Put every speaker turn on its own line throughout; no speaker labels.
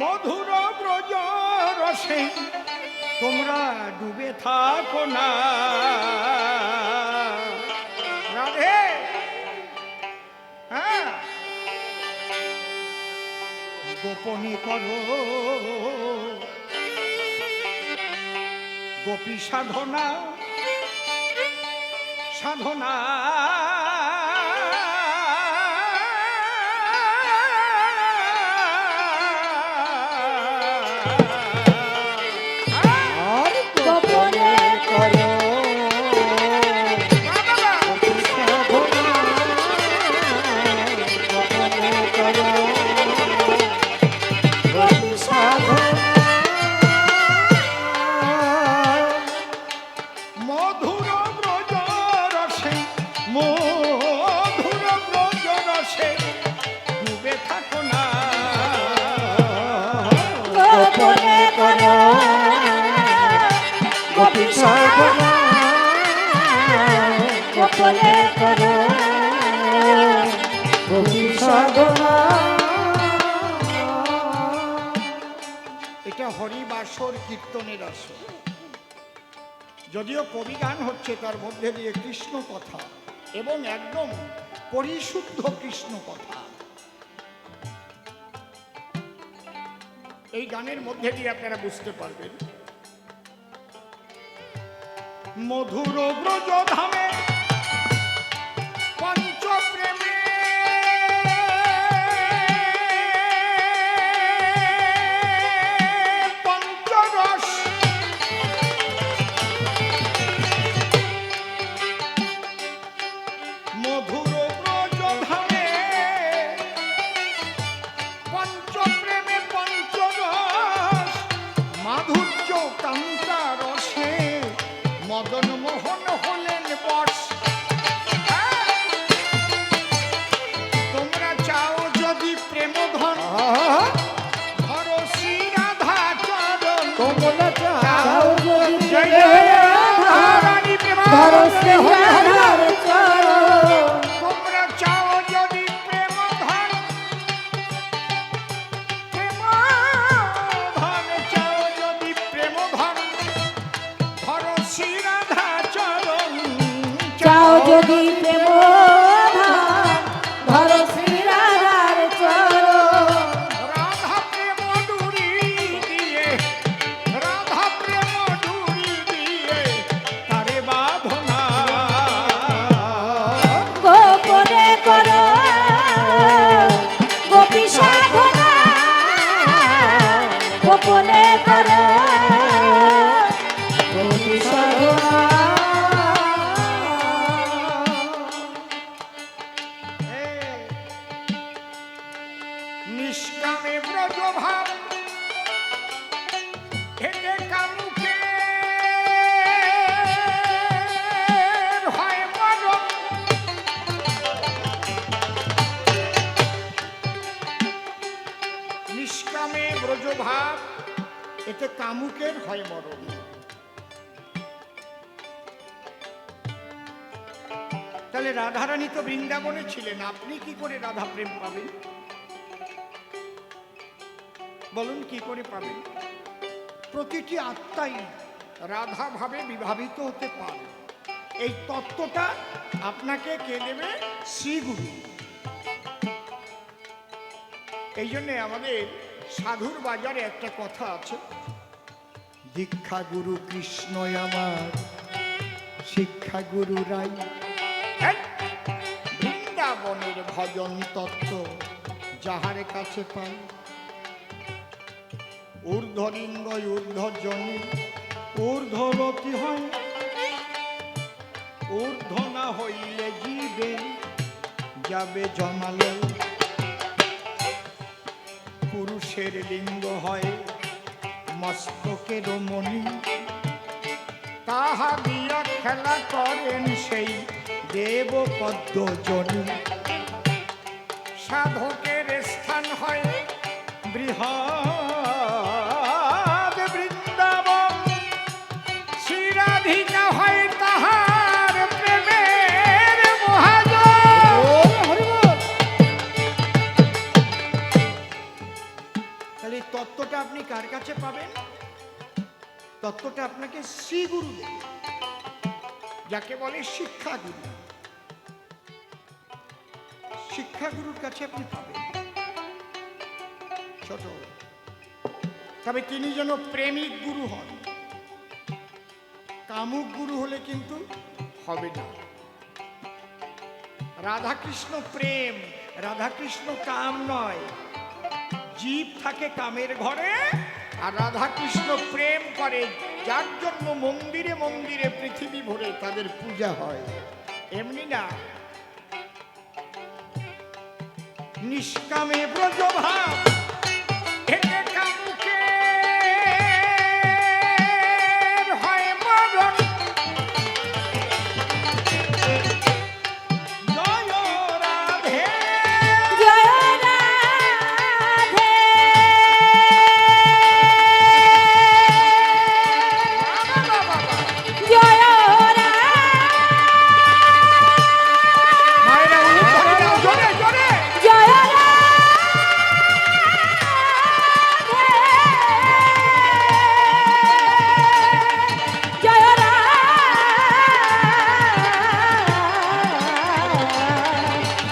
মধুর ব্রজ রসে তোমরা ডুবে থাকো না। রাধে, হ্যাঁ, গোপনে করো গোপী সাধনা, সাধনা এটা হরিবাসর কীর্তনের আসর। যদিও কবি গান হচ্ছে, তার মধ্যে দিয়ে কৃষ্ণ কথা এবং একদম পরিশুদ্ধ কৃষ্ণ কথা। এই গানের মধ্যে দিয়ে আপনারা বুঝতে পারবেন মধুর ব্রজ ধামে পঞ্চপ্রেমে পঞ্চরস মধুর ব্রজ ধামে পঞ্চপ্রেমে পঞ্চরস মাধুর্য কান্তা রসে মদন মোহন হলেন বশ। তোমরা চাও যদি প্রেম ধন ধরো শ্রী রাধা চরণ। তোমরা চাও যদি রানী প্রেম ধরো শ্রী রাধার চরণ। তোমরা চাও যদি প্রেম ধন প্রেম ধন চাও যদি প্রেম ধন ধরো শ্রী রাধা চরণ।
চাও যদি প্রেম ধরো শ্রী রাধার চরণ।
রাধা প্রেম ডুরি দিয়ে, রাধা প্রেম ডুরি দিয়ে তারে বাঁধনা।
গোপনে করো গোপী সাধনা, গোপনে করো গোপী সাধনা।
নিষ্কামে ব্রজ ভাব হেঁটে কামুকে হয় মরণ। নিষ্কামে ব্রজ ভাব এতে কামুকের হয় মরণ। তাহলে রাধারানী তো বৃন্দাবনে ছিলেন, আপনি কি করে রাধা প্রেম পাবেন? বলুন কি করে পাবেন? প্রতিটি আত্মাই রাধা ভাবে বিভাবিত হতে পারে। এই তত্ত্বটা আপনাকে কে দেবে? শ্রীগুরু। এই জন্যে আমাদের সাধুর বাজারে একটা কথা আছে, দীক্ষা গুরু কৃষ্ণ আমার, শিক্ষা গুরু রাই। বৃন্দাবনের ভজন তত্ত্ব যাহার কাছে পাই, ঊর্ধ্বলিঙ্গ ঊর্ধ্বজনে ঊর্ধ্বরতি হয়, ঊর্ধ্ব না হইলে জীবে যাবে জমালে। পুরুষের লিঙ্গ হয় মস্তকের মণি, তাহা দিয়া খেলা করেন সেই দেব পদ্মজনী। সাধকের স্থান হয় বৃহৎ বৃন্দাবন, শ্রীরাধিকা হয় তাহার প্রেমের মহাজন। তাহলে তাহলে এই তত্ত্বটা আপনি কার কাছে পাবেন? তত্ত্বটা আপনাকে শ্রীগুরু দেবে, যাকে বলে শিক্ষাগুরু। শিক্ষাগুরুর কাছে আপনি পাবেন। ছোট, তবে তিনি যেন প্রেমিক গুরু হন, কামুক গুরু হলে কিন্তু হবে না। রাধাকৃষ্ণ প্রেম, রাধাকৃষ্ণ কাম নয়। জীব থাকে কামের ঘরে, আর রাধাকৃষ্ণ প্রেম করে, যার জন্য মন্দিরে মন্দিরে পৃথিবী ভরে তাদের পূজা হয়। এমনি না, নিষ্কামে ব্রজ ভাব এতে কামুকের হয় মরণ। জয় রাধে,
জয় রাধে, জয় রাধে,
মায়েরা উলুধ্বনি দাও, জোরে জোরে।
জয় রাধে, জয় রাধে,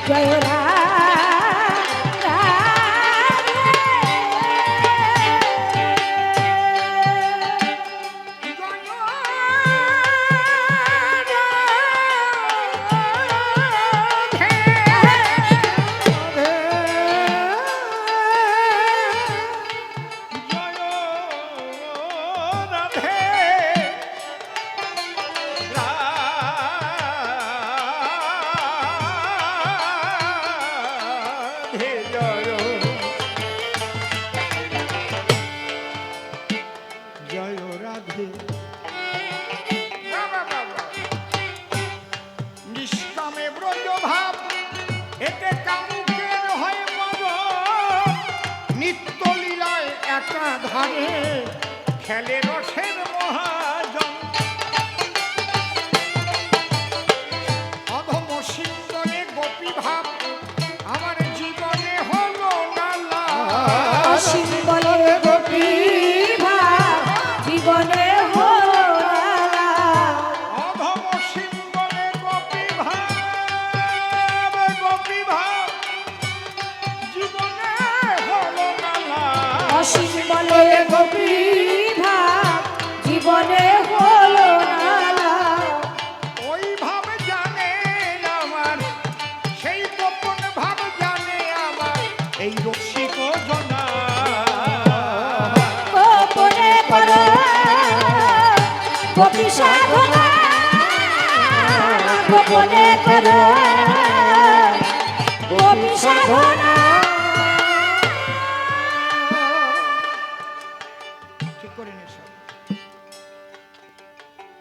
জয়
নিষ্কামে ব্রজ ভাব এতে কামুকের হয় মরণ। নিত্য লীলায় একাধারে খেলে রসের মহাজন। অধম সিন্দরে গোপী ভাব আমার জীবনে হলো না লাভ।
অসীম বলে গোপী ভাব জীবনে হলো না।
অধম সিন্দরে গোপী ভাব, গোপী ভাব জীবনে হলো না লাভ।
অসীম বলে গোপী ভাব জীবনে হলো না।
ওই ভাব জানে আমার, সেই গোপন ভাব জানে আমার এই রসিক জনা।
গোপনে করো গোপী সাধনা, গোপনে করো গোপী সাধনা।
ঠিক করে নে সব।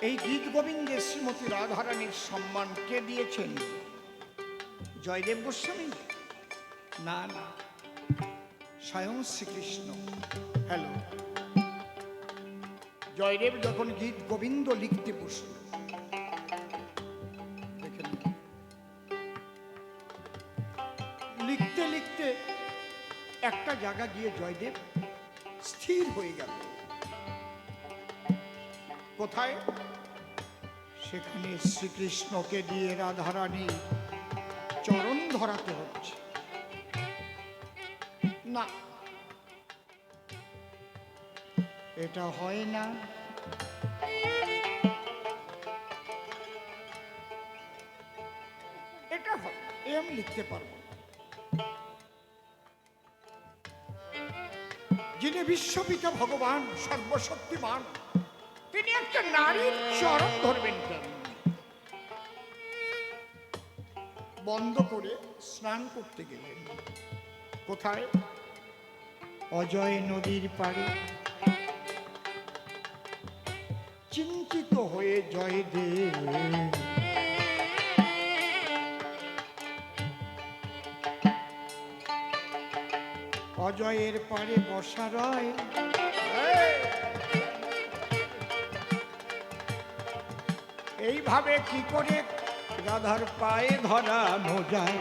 এই গীত গোবিন্দে শ্রীমতী রাধারানীর সম্মান কে দিয়েছেন? জয়দেব গোস্বামী? না না, স্বয়ং শ্রীকৃষ্ণ। হ্যালো, জয়দেব যখন গীত গোবিন্দ লিখতে বসল, দেখে নিন, লিখতে লিখতে একটা জায়গা গিয়ে জয়দেব স্থির হয়ে গেল। কোথায়? সেখানে শ্রীকৃষ্ণকে দিয়ে রাধারানী চরণ ধরাতে হচ্ছে। না, এটা হয় না। এটা হয়, এ আমি লিখতে পারবো না। যিনি বিশ্বপিতা ভগবান সর্বশক্তিমান, তিনি একটা নারীর চরণ ধরবেন কেন? বন্ধ করে স্নান করতে গেলেন। কোথায়? অজয় নদীর পাড়ে। চিন্তিত হয়ে জয়দেব অজয়ের পাড়ে বসা রয়। এইভাবে কি করে রাধার পায়ে ধরানো যায়?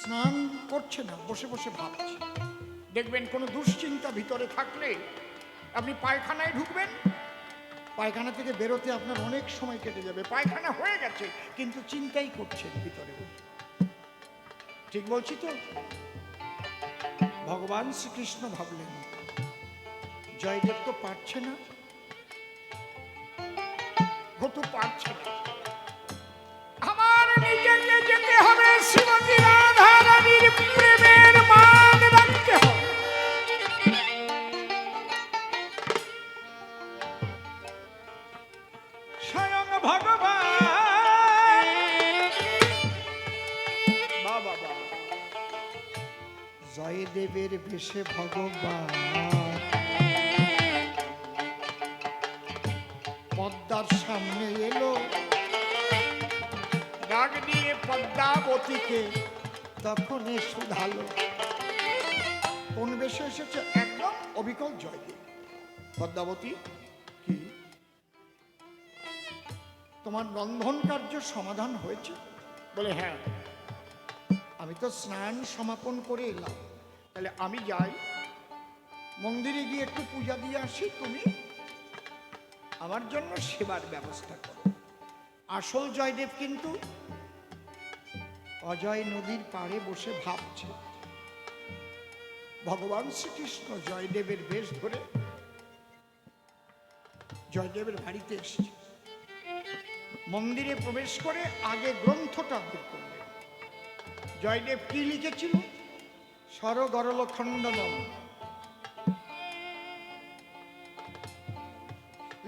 স্নান করছে না, বসে বসে ভাবছে। দেখবেন কোনো দুশ্চিন্তা ভিতরে থাকলে আপনি পায়খানায় ঢুকবেন, পায়খানা থেকে বেরোতে আপনার অনেক সময় কেটে যাবে। পায়খানা হয়ে গেছে কিন্তু চিন্তাই করছেন ভিতরে। ঠিক বলছি তো? ভগবান শ্রীকৃষ্ণ ভাবলেন জয়দেব তো পারছে না, ও তো পারছে না, আমার নিজেকে যেতে হবে শ্রীমতী রাধা রানীর প্রেমের মান রাখতে হবে। স্বয়ং ভগবান বাবা জয়দেবের বেশে ভগবান পদ্মার সামনে এলো, ডাক দিয়ে পদ্মাবতীকে তখন শুধালো। কোন বেশে এসেছে? একদম অবিকল জয়দেব। পদ্মাবতী, কি তোমার রন্ধন কার্য সমাধান হয়েছে? বলে হ্যাঁ, আমি তো স্নান সমাপন করে এলাম, তাহলে আমি যাই, মন্দিরে গিয়ে একটু পূজা দিয়ে আসি, তুমি আমার জন্য সেবার ব্যবস্থা করো। আসল জয়দেব কিন্তু অজয় নদীর পাড়ে বসে ভাবছে। ভগবান শ্রীকৃষ্ণ জয়দেবের বেশ ধরে জয়দেবের বাড়িতে এসেছে। মন্দিরে প্রবেশ করে আগে গ্রন্থটা বের করলেন। জয়দেব কি লিখেছিল? সরগরল খণ্ডনম।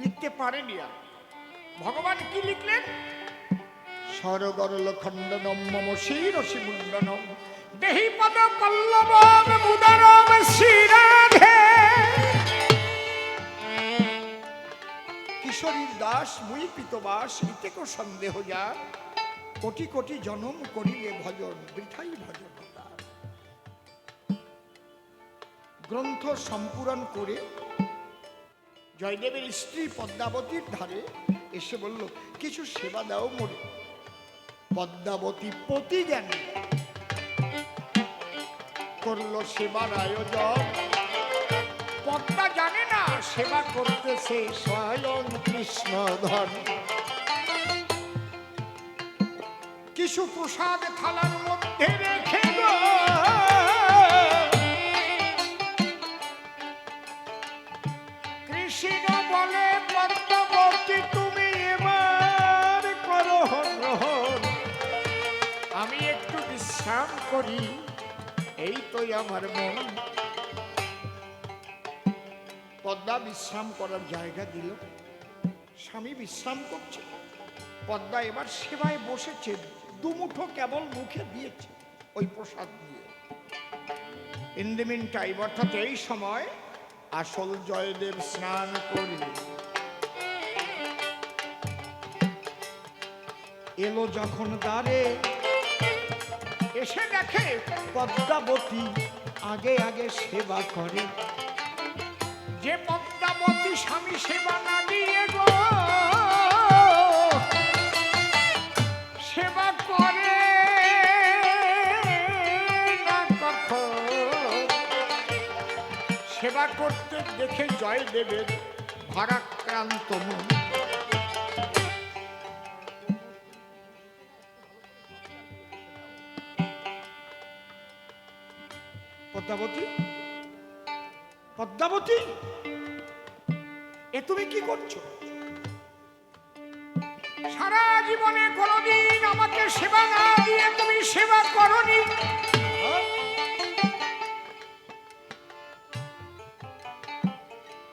লিখতে পারেনি আর। ভগবান কি লিখলেন? সরগরল খণ্ডনম মম শিরসি মুণ্ডনম দেহি পদ পল্লবম মুদরম শ্রীরাধে। কিশোরীর দাস মুই পিতবাস ইতে কো সন্দেহ যা, কোটি কোটি জনম করিলে ভজন বৃথাই ভজন। গ্রন্থ সম্পূরণ করে জয়দেবের স্ত্রী পদ্মাবতীর ধারে এসে বলল, কিছু সেবা দাও মোরে। পদ্মাবতী পতি জ্ঞান করলো সেবার আয়োজন। পদ্মা জানে না সেবা করতেছে স্বয়ং কৃষ্ণধন। কিছু প্রসাদ থালার মধ্যে রেখে গো কৃষ্ণ বলে, পদ্মাবতী তুমি এবার করো গ্রহণ, আমি একটু বিশ্রাম করি, এই তো আমার মন। পদ্মা বিশ্রাম করার জায়গা দিল, স্বামী বিশ্রাম করছে, পদ্মা এবার সেবায় বসেছে, দুমুঠো কেবল মুখে দিয়েছে ওই প্রসাদ দিয়ে। ইন দ্য মিন টাইম, অর্থাৎ এই সময় আসল জয়দেব স্নান করে এলো যখন দ্বারে, এসে দেখে পদ্মাবতী আগে আগে সেবা করে। যে পদ্মাবতী স্বামী সেবা না দিয়ে গো সেবা করে না কখন, সেবা করতে দেখে জয়দেবের ভারাক্রান্ত মন। পদ্মাবতী, পদ্মাবতী, এ তুমি কি করছো? সারা জীবনে কোনদিন আমাকে সেবা না দিয়ে তুমি সেবা করনি,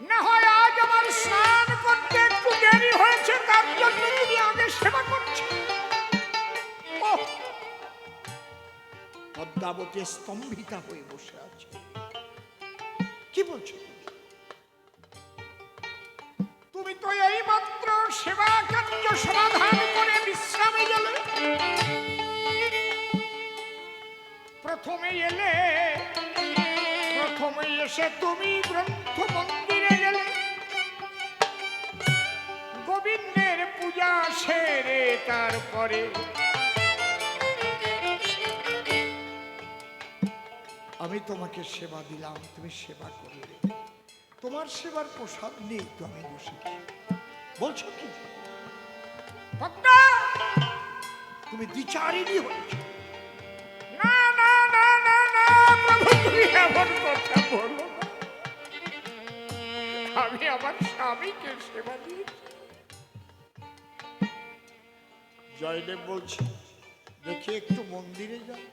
না হয় আজ আমার স্নান করতে একটু দেরি হয়েছে তার জন্য তুমি আগে সেবা করছো। পদ্মাবতী স্তম্ভিতা হয়ে বসে আছে। কি বলছো? তুমি তো এই মাত্র সেবা কার্য সমাধান করে বিশ্রামে গেলে, প্রথমে এলে, প্রথমে এসে তুমি গ্রন্থ মন্দিরে গেলে, গোবিন্দের পূজা সেরে তারপরে আমি তোমাকে সেবা দিলাম, তুমি সেবা করলে, তোমার সেবার প্রসাদ নেই তো আমি বসেছি, বলছো কি
পদ্মা,
তুমি দ্বিচারিণী হয়েছ?
না না না না না প্রভু, তুমি এমন কথা বলো না। আমি আমার স্বামীকে সেবা দিয়েছি।
জয়দেব বলছে, দেখি একটু মন্দিরে যাও।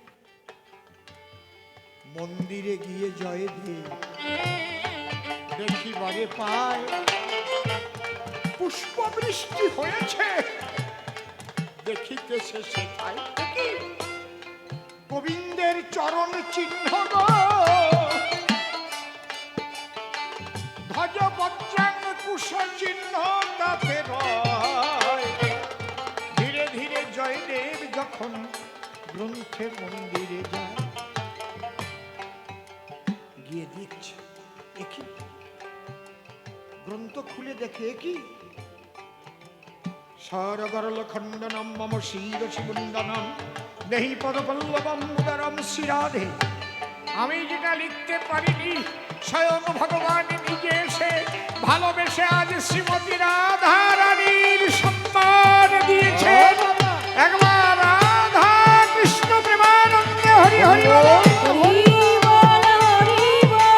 মন্দিরে গিয়ে জয়দেব দেখিবারে পায় পুষ্পবৃষ্টি হয়েছে। দেখিতেছে সেটাই কি গোবিন্দের চরণ চিহ্ন গো, ধ্বজ বজ্রাং কুশ চিহ্ন তাতে রয়। ধীরে ধীরে জয়দেব যখন গ্রন্থের মন্দিরে যায়, গিয়ে দেখছে একই গ্রন্থ খুলে দেখে কি সরগরল খণ্ডনম মম শির শিবন্দনম দেহি পদপল্লবম উদরম শ্রীরাধে।
আমি যেটা লিখতে পারিনি, স্বয়ং ভগবান নিজে এসে ভালোবেসে আজ শ্রীমতী রাধা রানীর সম্মান দিয়েছে। একবার রাধা কৃষ্ণ প্রেমানন্দে হরি হরি বল।
হরি বল, হরি বল।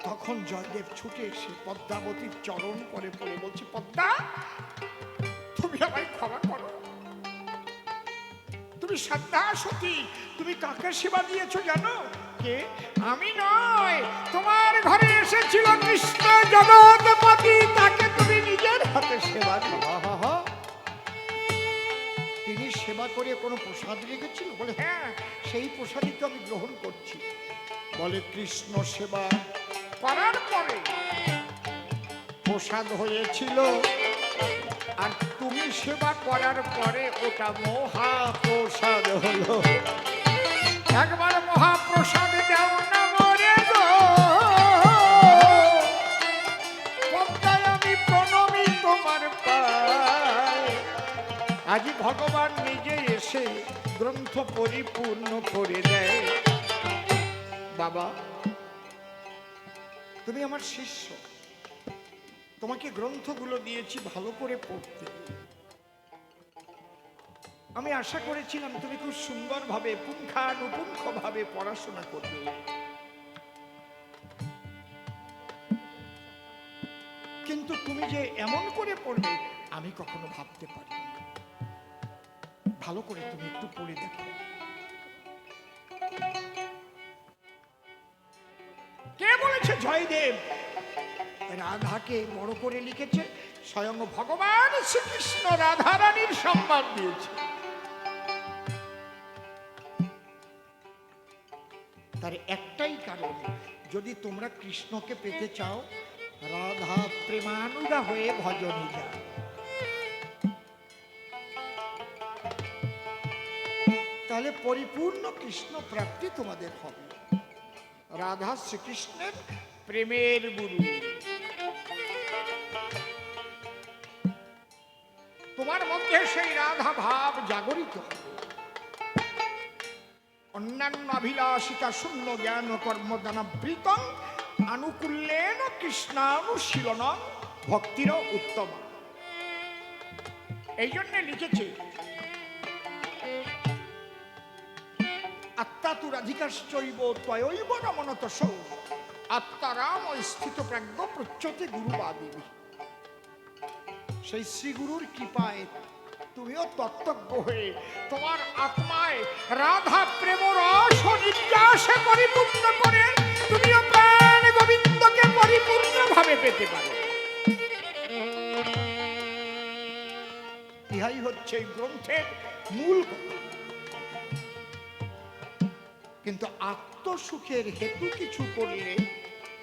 তখন জয়দেব ছুটে এসে পদ্মাবতীর চরণ করে পড়ে বলছে, পদ্মা
তুমি আমায় ক্ষমা করো।
তুমি শ্রদ্ধা সতী, তুমি কাকে সেবা দিয়েছো জানো? কে?
আমি নয়, তোমার ঘরে এসেছিল কৃষ্ণ জগৎপতি, তাকে তুমি নিজের
হাতে সেবা দিল। তিনি সেবা করে কোনো প্রসাদ রেখেছিল? বলে হ্যাঁ, সেই প্রসাদই তো আমি গ্রহণ করছি। বলে কৃষ্ণ সেবা
করার পরে
প্রসাদ হয়েছিল,
আর তুমি সেবা করার পরে ওটা
মহাপ্রসাদ হলো।
একবার মহাপ্রসাদ দাও না মরে গো।
পদ্মায় আমি প্রণমী তোমার পায়। আজ ভগবান নিজে এসে গ্রন্থ পরিপূর্ণ করে দেয়। বাবা, তুমি আমার শিষ্য, তোমাকে গ্রন্থগুলো দিয়েছি ভালো করে পড়তে। আমি আশা করেছিলাম তুমি খুব সুন্দরভাবে পুঙ্খানুপুঙ্খ ভাবে পড়াশোনা করবে, কিন্তু তুমি যে এমন করে পড়বে আমি কখনো ভাবতে পারি। ভালো করে তুমি একটু পড়ে দেখো।
কে বলেছে?
জয়দেব রাধাকে বড় করে লিখেছে, স্বয়ং
ভগবান শ্রীকৃষ্ণ রাধা রানীর সম্মান দিয়েছে।
তার একটাই কারণ, যদি তোমরা কৃষ্ণকে পেতে চাও, রাধা প্রেমানুগা হয়ে ভজনে যাও। তাহলে পরিপূর্ণ কৃষ্ণ প্রাপ্তি তোমাদের হবে। রাধা শ্রীকৃষ্ণের
প্রেমের গুরু। তোমার মধ্যে সেই রাধা ভাব
জাগরিত হবে।
অন্যান্য অভিলাষিতা শূন্য জ্ঞান কর্মদানাবৃতং আনুকূল্যেন কৃষ্ণানুশীলন ভক্তির উত্তম। এই জন্য লিখেছে
আত্মাতুরাধিকাশ্চৈব ত্বয়ৈব রমণতস
আত্মারাম স্থিত প্রাজ্ঞ
প্রচ্যতে গুরুবাদী। সেই শ্রী গুরুর কৃপায় তুমিও তত্ত্বজ্ঞ হয়ে
তোমার আত্মায় রাধা প্রেম রস নির্যাসে পরিপূর্ণ করে তুমিও প্রাণ গোবিন্দকে পরিপূর্ণভাবে পেতে পারো।
ইহাই হচ্ছে এই গ্রন্থের মূল কথা। কিন্তু আত্মসুখের হেতু কিছু করলে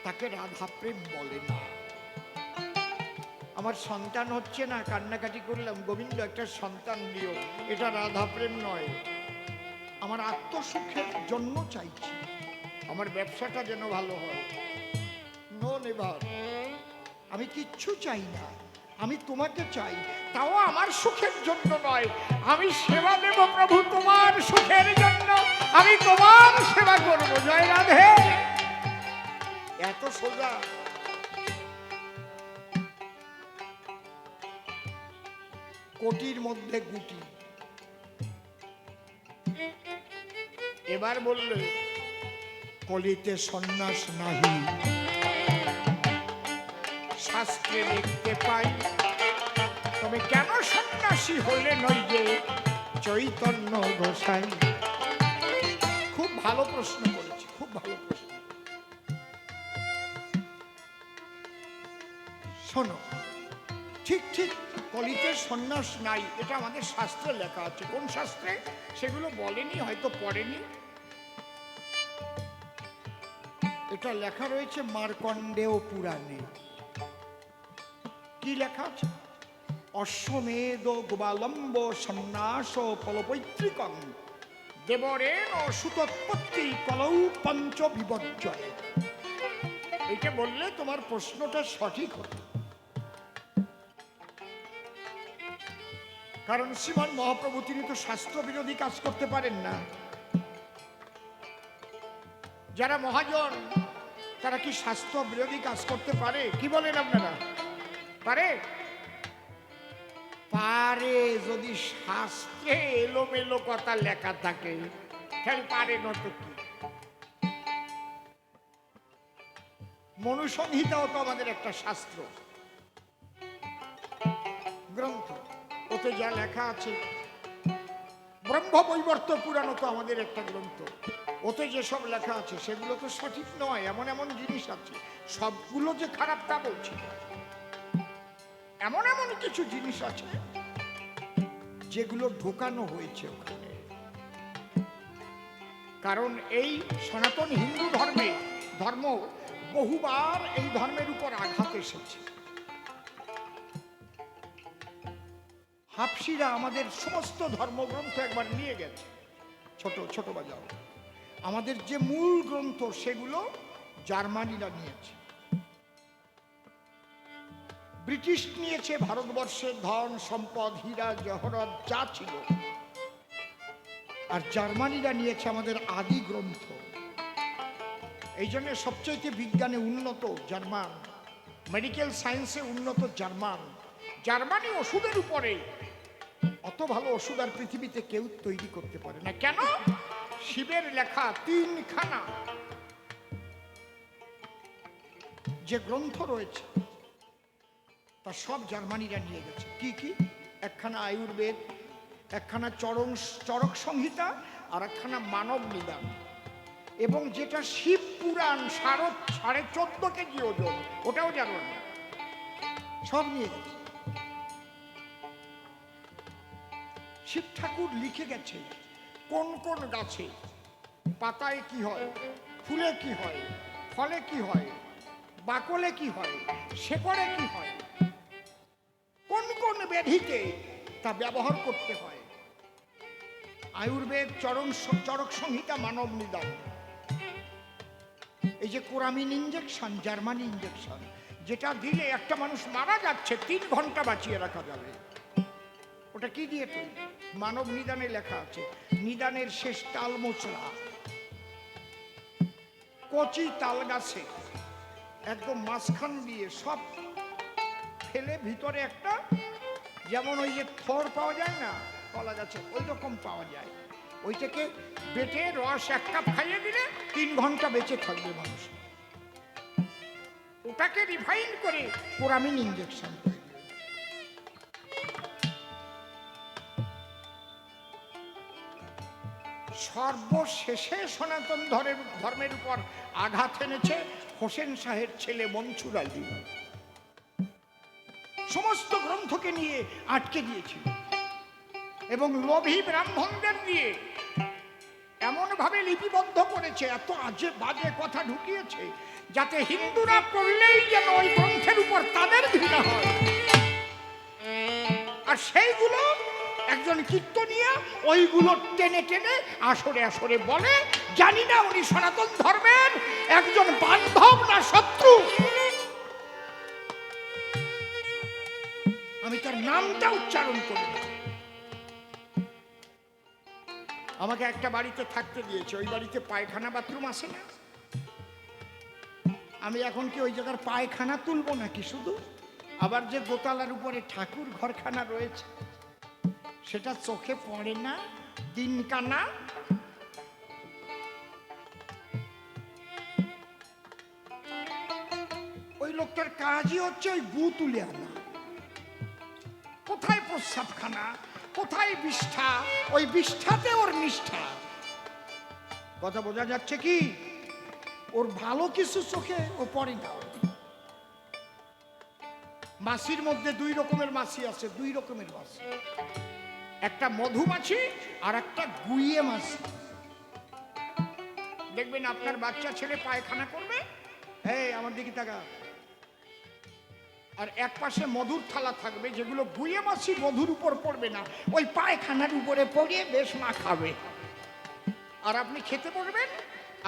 তাকে রাধা প্রেম বলে না। আমার সন্তান হচ্ছে না, কান্নাকাটি করলাম, গোবিন্দ একটা সন্তান দিও, এটা রাধা প্রেম নয়। আমার আত্মসুখের জন্য চাইছি, আমার ব্যবসাটা যেন ভালো হয়। নো নেভার, আমি কিচ্ছু চাই না, আমি তোমাকে চাই,
তাও আমার সুখের জন্য নয়, আমি সেবা দেব প্রভু তোমার সুখের জন্য, আমি তোমার সেবা করব। জয় রাধে।
এত সোজা? কোটির মধ্যে গুটি।
এবার বললে
কলিতে সন্ন্যাস নাহি,
শাস্ত্রে দেখতে পাই, তবে কেন সন্ন্যাসী হলে নই যে
চৈতন্য গোসাই। খুব ভালো প্রশ্ন করেছি, খুব ভালো প্রশ্ন। শোনো, ঠিক ঠিক কলিতে সন্ন্যাস নাই, এটা আমাদের শাস্ত্রে লেখা আছে।
কোন শাস্ত্রে? সেগুলো বলেনি, হয়তো পড়েনি।
এটা লেখা রয়েছে মার্কণ্ডেয় পুরাণে। কি লেখা আছে? অশ্বমেধ গোবালম্ব সন্ন্যাস ফলপৈতৃকং
দেবরেণ
সুতোৎপত্তি কলৌ পঞ্চ বিপর্যয়।
এটা বললে তোমার
প্রশ্নটা সঠিক হতো, কারণ শ্রীমান মহাপ্রভু তিনি তো শাস্ত্র বিরোধী কাজ করতে পারেন না।
যারা মহাজন
তারা কি শাস্ত্র বিরোধী কাজ করতে পারে? কি বলেন আপনারা?
পারে?
পারে, যদি শাস্ত্রে
এলোমেলো কথা লেখা থাকে। খেল পারে না তো কি?
মনুসংহিতাও তো আমাদের একটা শাস্ত্র গ্রন্থ, ওতে যা লেখা আছে। ব্রহ্মবৈবর্ত পুরাণ তো আমাদের একটা গ্রন্থ, ওতে যেসব লেখা আছে সেগুলো তো সঠিক নয়। এমন এমন জিনিস আছে, সবগুলো যে খারাপ তা বলছি না। এমন এমন কিছু জিনিস আছে যেগুলো ঢোকানো হয়েছে ওখানে। কারণ এই সনাতন হিন্দু ধর্ম বহুবার এই ধর্মের উপর আঘাত এসেছে। হাফসিরা আমাদের সমস্ত ধর্মগ্রন্থ একবার নিয়ে গেছে। ছোট ছোট বাজাও, আমাদের যে মূল গ্রন্থ সেগুলো জার্মানিরা নিয়েছে। ব্রিটিশ নিয়েছে ভারতবর্ষের ধন সম্পদ, হীরা জহরত যা ছিল, আর জার্মানিরা নিয়েছে আমাদের আদি গ্রন্থ। এই জন্য সবচেয়ে বিজ্ঞানে উন্নত জার্মান, মেডিকেল সায়েন্সে উন্নত জার্মান।
জার্মানি ওষুধের উপরে।
অত ভালো ওষুধ আর পৃথিবীতে কেউ তৈরি করতে পারে না।
কেন? শিবের লেখা 3খানা
যে গ্রন্থ রয়েছে তা সব জার্মানিরা নিয়ে গেছে। কি কি? একখানা আয়ুর্বেদ, একখানা চরক সংহিতা, আর একখানা মানব নিদান, এবং যেটা শিব পুরাণ 14.5 কেজি ওজন, ওটাও জার্মানি। সব নিয়ে গেছে। শিব ঠাকুর লিখে গেছে কোন কোন গাছে পাতায় কি হয়, ফুলে কি হয়, ফলে কি হয়, বাকলে কি হয়, শেকড়ে কি হয়, কোন কোন ব্যাধিতে তা ব্যবহার করতে হয়। আয়ুর্বেদ, চরক সংহিতা, মানব নিদান। এই যে কোরামিন ইঞ্জেকশন, জার্মানি ইঞ্জেকশন, যেটা দিলে একটা মানুষ মারা যাচ্ছে 3 ঘন্টা বাঁচিয়ে রাখা যাবে, ওটা কি দিয়ে তৈরি? মানব নিদানে লেখা আছে। নিদানের শেষ তাল মোচড়া, কচি তাল গাছে একদম মাঝখান দিয়ে সব ফেলে ভিতরে একটা, যেমন ওই যে থর পাওয়া যায় না কলা গাছে, ওই রকম পাওয়া যায়। ওইটাকে বেটে রস 1 কাপ খাইয়ে দিলে 3 ঘন্টা বেঁচে থাকবে মানুষ। ওটাকে রিফাইন করে কোরামিন ইঞ্জেকশন তৈরি। সর্বশেষে সনাতন ধর্মের উপর আঘাত এনেছে হোসেন শাহের ছেলে মনসুর আলী। সমস্ত গ্রন্থকে নিয়ে আটকে দিয়েছিল এবং লোভী ব্রাহ্মণদের নিয়ে এমন ভাবে লিপিবদ্ধ করেছে, এত আজে বাজে কথা ঢুকিয়েছে যাতে হিন্দুরা পড়লেই যেন ওই গ্রন্থের উপর তাদের ঘৃণা হয়। আর সেইগুলো
একজন কীর্তনিয়া ওইগুলো টেনে টেনে আসরে আসরে বলে। জানি না উনি সনাতন ধর্মের একজন বান্ধব না শত্রু, আমি তার নামটা উচ্চারণ করি না। আমাকে একটা বাড়িতে থাকতে দিয়েছে, ওই বাড়িতে পায়খানা বাথরুম আছে না। আমি এখন কি ওই জায়গার পায়খানা তুলবো নাকি শুধু? আবার যে দোতলার উপরে ঠাকুর ঘরখানা রয়েছে সেটা চোখে পড়ে না দিন কানা। ওই লোকটার কাজই হচ্ছে ওই গু তুলে আনা। কোথায় প্রস্রাবখানা, কোথায় বিষ্ঠা, ওই বিষ্ঠাতে ওর নিষ্ঠা। কথা বোঝা যাচ্ছে কি? ওর ভালো কিছু চোখে ও পড়ে না। মাছির মধ্যে দুই রকমের মাছি আছে, দুই রকমের মাছি, একটা মধুমাছি আর একটা গুইয়ে মাছি। দেখবেন আপনার বাচ্চা ছেলে পায়খানা করবে, এই আমার দিকে তাকা, আর এক পাশে মধুর থালা থাকবে, যেগুলো গুইয়ে মাছি মধুর উপর পড়বে না, ওই পায়খানার উপরে পড়িয়ে বেশ মা খাবে। আর আপনি খেতে বসবেন,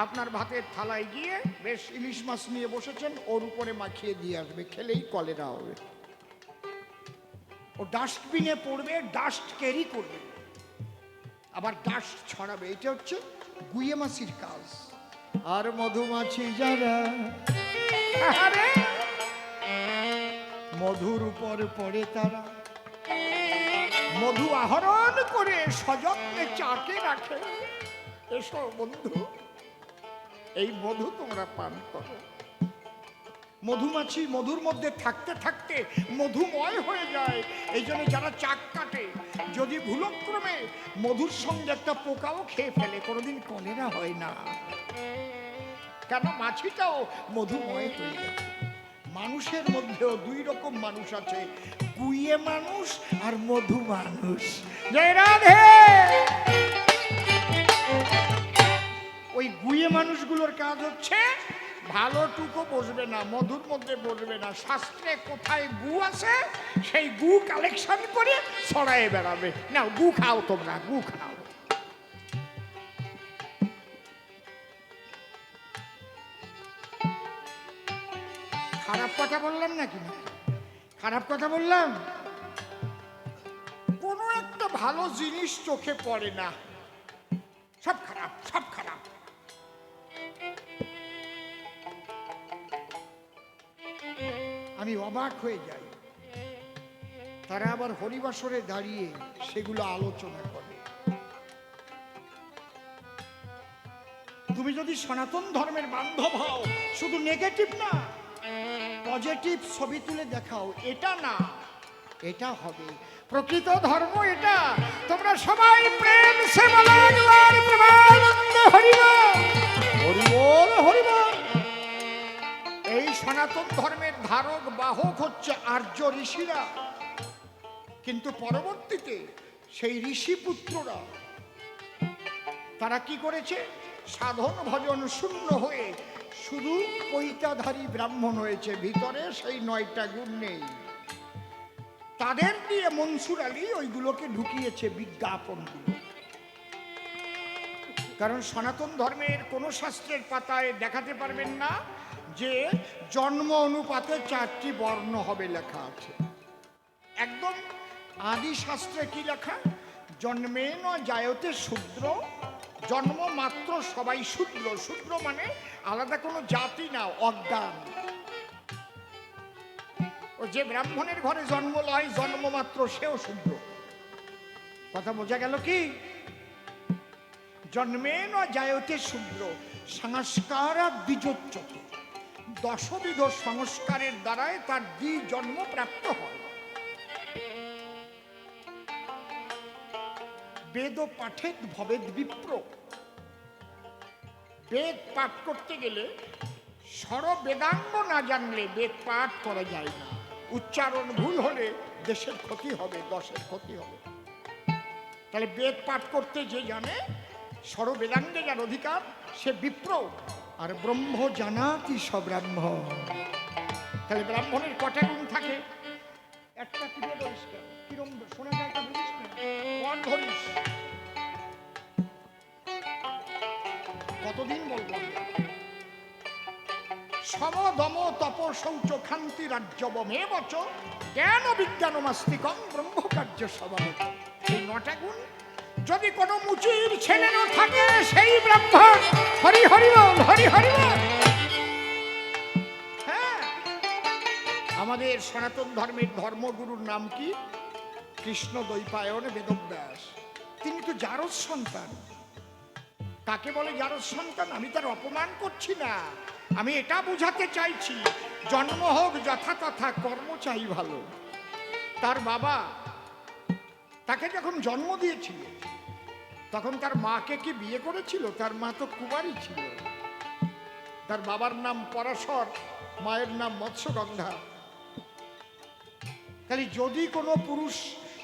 আপনার ভাতের থালায় গিয়ে বেশ ইলিশ মাছ নিয়ে বসেছেন, ওর উপরে মাখিয়ে দিয়ে আসবে, খেলেই কলেরা হবে। ও ডাস্টবিনে পড়বে, ডাস্ট ক্যারি করবে, আবার ডাস্ট ছড়াবে। এটা হচ্ছে গুইয়ে মাছির কাজ। আর মধুমাছি যারা মধুর উপর পড়ে, তারা মধু আহরণ করে সযত্নে চাকে রাখে। এসো বন্ধু, এই মধু তোমরা পান করো। মধুমাছি মধুর মধ্যে থাকতে থাকতে মধুময় হয়ে যায়। এই জন্য যারা চাক কাটে, যদি ভুলক্রমে মধুর সঙ্গে একটা পোকাও খেয়ে ফেলে, কোনোদিন কলেরা হয় না, কেন মাছিটাও মধুময় হয়ে গেছে। মানুষের মধ্যেও দুই রকম মানুষ আছে, গুইয়ে মানুষ আর মধু মানুষ। জয় রাধে। ওই গুইয়ে মানুষগুলোর কাজ হচ্ছে ভালোটুকু বসবে না, মধুর মধ্যে বসবে না, শাস্ত্রে কোথায় গু আছে সেই গু কালেকশন করে ছড়ায় বেড়াবে। না, গু খাও তোমরা, গু খাও। খারাপ কথা বললাম নাকি? খারাপ কথা বললাম? কোনো একটা ভালো জিনিস চোখে পড়ে না, সব খারাপ, সব খারাপ। আমি অবাক হয়ে যাই, তারা আবার হরিবাসরে দাঁড়িয়ে সেগুলো আলোচনা করে। তুমি যদি সনাতন ধর্মের বান্ধব হও, শুধু নেগেটিভ না, পজিটিভ ছবি তুলে দেখাও, এটা না, এটা হবে প্রকৃত ধর্ম। এটা তোমরা সবাই প্রেম সে বলো একবার প্রেমানন্দ হরিবল, হরিবল, হরিবল। এই সনাতন ধর্মের ধারক বাহক হচ্ছে আর্য ঋষিরা, কিন্তু পরবর্তীতে সেই ঋষি পুত্ররা তারা কি করেছে? সাধন ভজন শূন্য হয়ে শুধু পৈতাধারী ব্রাহ্মণ হয়েছে, ভিতরে সেই 9টা গুণ নেই। তাদের দিয়ে মনসুর আলী ওইগুলোকে ঢুকিয়েছে বিজ্ঞাপনগুলো। কারণ সনাতন ধর্মের কোন শাস্ত্রের পাতায় দেখাতে পারবেন না যে জন্ম অনুপাতে 4টি বর্ণ হবে লেখা আছে। একদম আদি শাস্ত্রে কি লেখা? জন্মেন জায়তে শূদ্র, জন্ম মাত্র সবাই শূদ্র। শূদ্র মানে আলাদা কোনো জাতি না, অজ্ঞান। ও যে ব্রাহ্মণের ঘরে জন্ম লয়, জন্ম মাত্র সেও শূদ্র। কথা বোঝা গেল কি? জন্মেন জায়তে শূদ্র সংস্কার দ্বিজোচ্যতে, 10বিধ সংস্কারের দ্বারাই তার দ্বিজন্ম প্রাপ্ত হয়। বেদ পাঠেত ভবেদ বিপ্র, বেদ পাঠ করতে গেলে সর্ববেদাঙ্গ না জানলে বেদ পাঠ করা যায় না। উচ্চারণ ভুল হলে দেশের ক্ষতি হবে, দশের ক্ষতি হবে। তাহলে বেদ পাঠ করতে যে জানে, সর্ববেদাঙ্গে যার অধিকার, সে বিপ্র। আর ব্রহ্ম জানাতি সব্রাহ্ম। তাহলে ব্রাহ্মণের কটা গুণ থাকে?
একটা টিপে ধরিস কেন? কিরম শোনা যায় তা বুঝিস না? কোন ধরিস? কতদিন বলবো? সম দম তপ শৌচ খান্তি রাজ্যবমে বচ জ্ঞান বিজ্ঞানমাস্তিকম ব্রহ্মকার্য সমাগত। এই 9টা গুণ যদি কোনো মুচির ছেলেরও থাকে, সেই ব্রাহ্মণ। হরি হরি বল, হরি হরি বল। হ্যাঁ, আমাদের সনাতন ধর্মের ধর্মগুরুর নাম কি? কৃষ্ণ দ্বৈপায়ন বেদব্যাস। তিনি তো জারজ সন্তান। কাকে বলে জারজ সন্তান? আমি তার অপমান করছি না, আমি এটা বুঝাতে চাইছি, জন্ম হোক যথাতথা, কর্ম চাই ভালো। তার বাবা তাকে যখন জন্ম দিয়েছিল, তখন তার মাকে কি বিয়ে করেছিল? তার মা তো কুমারী ছিল। তার বাবার নাম পরাশর, মায়ের নাম মৎস্যগন্ধা। তাহলে যদি কোনো পুরুষ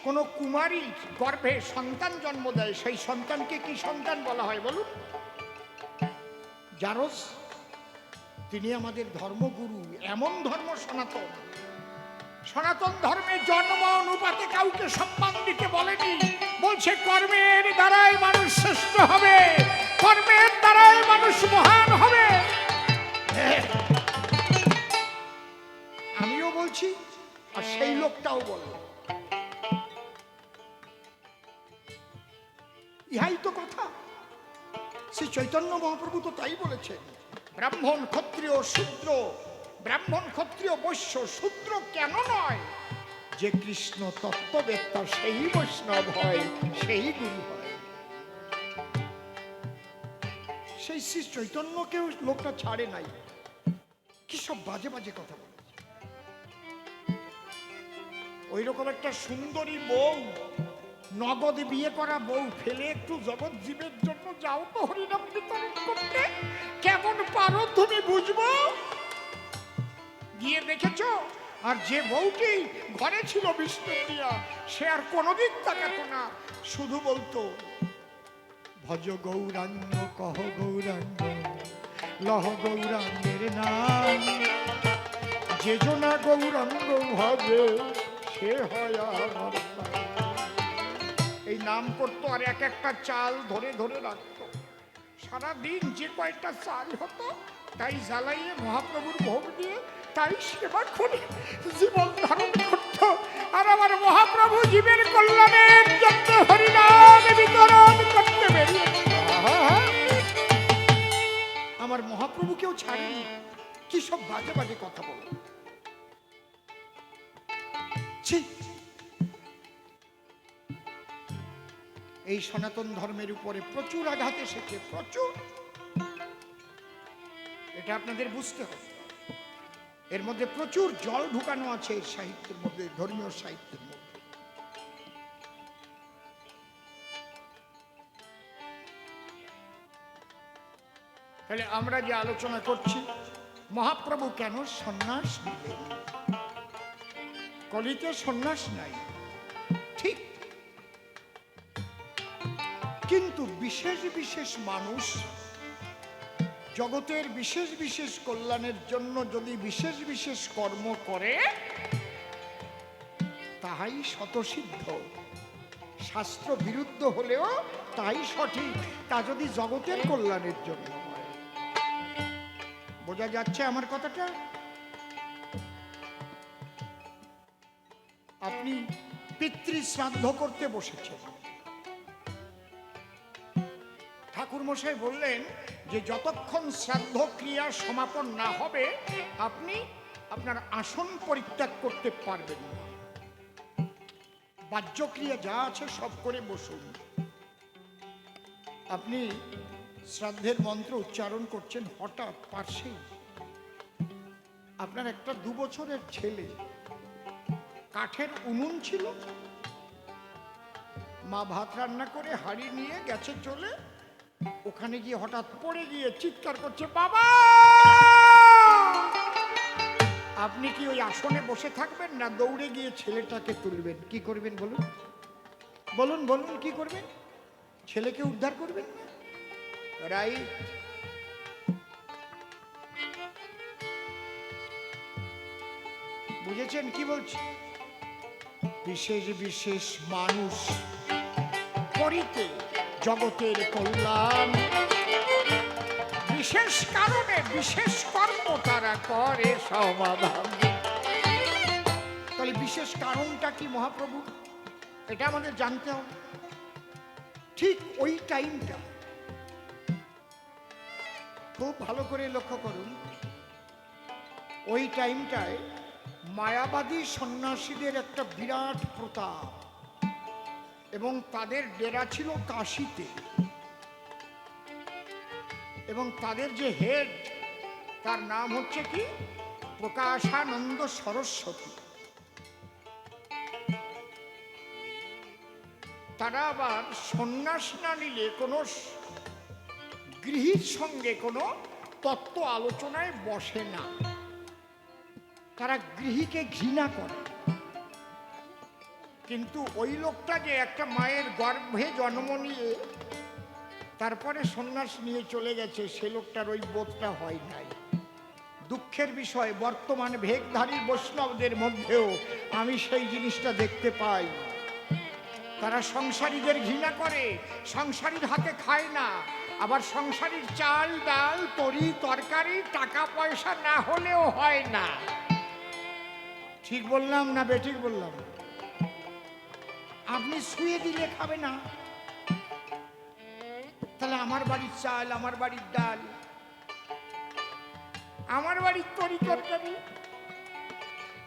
কোনো কুমারী গর্ভে সন্তান জন্ম দেয়, সেই সন্তানকে কি সন্তান বলা হয় বলুন? জারজ। তিনি আমাদের ধর্মগুরু। এমন ধর্ম সনাতন। সনাতন ধর্মে জন্ম অনুপাতে কাউকে সম্মান দিতে বলেনি, বলছে কর্মের দ্বারাই মানুষ শ্রেষ্ঠ হবে, কর্মের দ্বারাই মানুষ মহান হবে। আমিও বলছি, আর সেই লোকটাও বলে। ইহাই তো কথা। শ্রী চৈতন্য মহাপ্রভু তো তাই বলেছেন, ব্রাহ্মণ ক্ষত্রিয় শূদ্র, ব্রাহ্মণ ক্ষত্রিয় বৈশ্য শূদ্র কেন নয়? যে কৃষ্ণ তত্ত্ববেত্তা সেই বৈষ্ণব হয়, সেই গুরু হয়। সেই শ্রী চৈতন্যকেও লোকটা ছাড়ে নাই। কি সব বাজে বাজে কথা বলে। ওই রকম একটা সুন্দরী বউ, নগদ বিয়ে করা বউ ফেলে একটু জগৎ জীবের জন্য যাও তো হরিনাম বিতরণ করতে। কেমন পারো তুমি বুঝবো? গিয়ে দেখেছো? আর যে বউটি ঘরে ছিল বিষ্ণুপ্রিয়া, সে আর কোনোদিন তাকাতো না, শুধু বলতো ভজ গৌরাঙ্গ, কহ গৌরাঙ্গ, লহ গৌরাঙ্গের নাম। যে জনা গৌরাঙ্গ ভাবে, সে হয় আমার প্রাণ। এই নাম করতো, আর এক একটা চাল ধরে ধরে রাখতো। সারাদিন যে কয়েকটা চাল হতো, তাই জ্বালাইয়ে মহাপ্রভুর ভোগ দিয়ে তাই সেবা করে জীবন ধারণ করত। আর আমার মহাপ্রভু জীবের কল্যাণের জন্য হরিনাম বিতরণ করতে বেরিয়েছে। আমার মহাপ্রভু কেউ ছাড়েনি। কি সব বাজে বাজে কথা বলে। এই সনাতন ধর্মের উপরে প্রচুর আঘাত এসেছে, প্রচুর। এটা আপনাদের বুঝতে হবে। এর মধ্যে প্রচুর জল ঢুকানো আছে এই সাহিত্যের মধ্যে, ধর্মীয় সাহিত্যের মধ্যে। তাহলে আমরা যে আলোচনা করছি, মহাপ্রভু কেন সন্ন্যাস নিলেন? কলিতে সন্ন্যাস নাই, ঠিক, কিন্তু বিশেষ বিশেষ মানুষ জগতের বিশেষ বিশেষ কল্যাণের জন্য যদি বিশেষ বিশেষ কর্ম করে, তাহাই স্বতঃসিদ্ধ। শাস্ত্র বিরুদ্ধ হলেও তাই সঠিক, তা যদি জগতের কল্যাণের জন্য হয়। বোঝা যাচ্ছে আমার কথাটা? আপনি পিতৃ শ্রাদ্ধ করতে বসেছেন, ঠাকুর মশাই বললেন যে যতক্ষণ শ্রাদ্ধ ক্রিয়া সমাপন না হবে, আপনি আপনার আসন পরিত্যাগ করতে পারবেন না। বাহ্যক্রিয়া যা আছে সব করে বসুন। আপনি শ্রাদ্ধের মন্ত্র উচ্চারণ করছেন, হঠাৎ পাশে আপনার একটা 2 বছরের ছেলে, কাঠের উনুন ছিল, মা ভাত রান্না করে হাঁড়ি নিয়ে গেছে চলে, ওখানে গিয়ে হঠাৎ পড়ে গিয়ে চিৎকার করছে, বাবা! আপনি কি ওই আসনে বসে থাকবেন, না দৌড়ে গিয়ে ছেলেটাকে তুলবেন? কি করবেন বলুন? বলুন বলুন, কি করবেন? ছেলেকে উদ্ধার করবেন, রাইট? বুঝেছেন কি বলছি? বিশেষ বিশেষ মানুষ করিতে জগতের কল্যাণ, বিশেষ কারণে বিশেষ কর্ম তারা করে সমাধান। তাহলে বিশেষ কারণটা কি মহাপ্রভু, এটা আমাদের জানতে হবে। ঠিক ওই টাইমটা খুব ভালো করে লক্ষ্য করুন, ওই টাইমটায় মায়াবাদী সন্ন্যাসীদের একটা বিরাট প্রতাপ, এবং তাদের ডেরা ছিল কাশীতে, এবং তাদের যে হেড তার নাম হচ্ছে কি প্রকাশানন্দ সরস্বতী। তারা আবার সন্ন্যাস না নিলে কোনো গৃহীর সঙ্গে কোনো তত্ত্ব আলোচনায় বসে না, তারা গৃহীকে ঘৃণা করে। কিন্তু ওই লোকটা যে একটা মায়ের গর্ভে জন্ম নিয়ে তারপরে সন্ন্যাস নিয়ে চলে গেছে, সে লোকটার ওই বোধটা হয় নাই। দুঃখের বিষয়, বর্তমান ভেগধারী বৈষ্ণবদের মধ্যেও আমি সেই জিনিসটা দেখতে পাই। তারা সংসারীদের ঘৃণা করে, সংসারীর হাতে খায় না, আবার সংসারীর চাল ডাল তরি তরকারি টাকা পয়সা না হলেও হয় না। ঠিক বললাম না বেঠিক বললাম? আপনি শুয়ে দিলে খাবে না, তাহলে আমার বাড়ির চাল, আমার বাড়ির ডাল, আমার বাড়ির তরি তরকারি,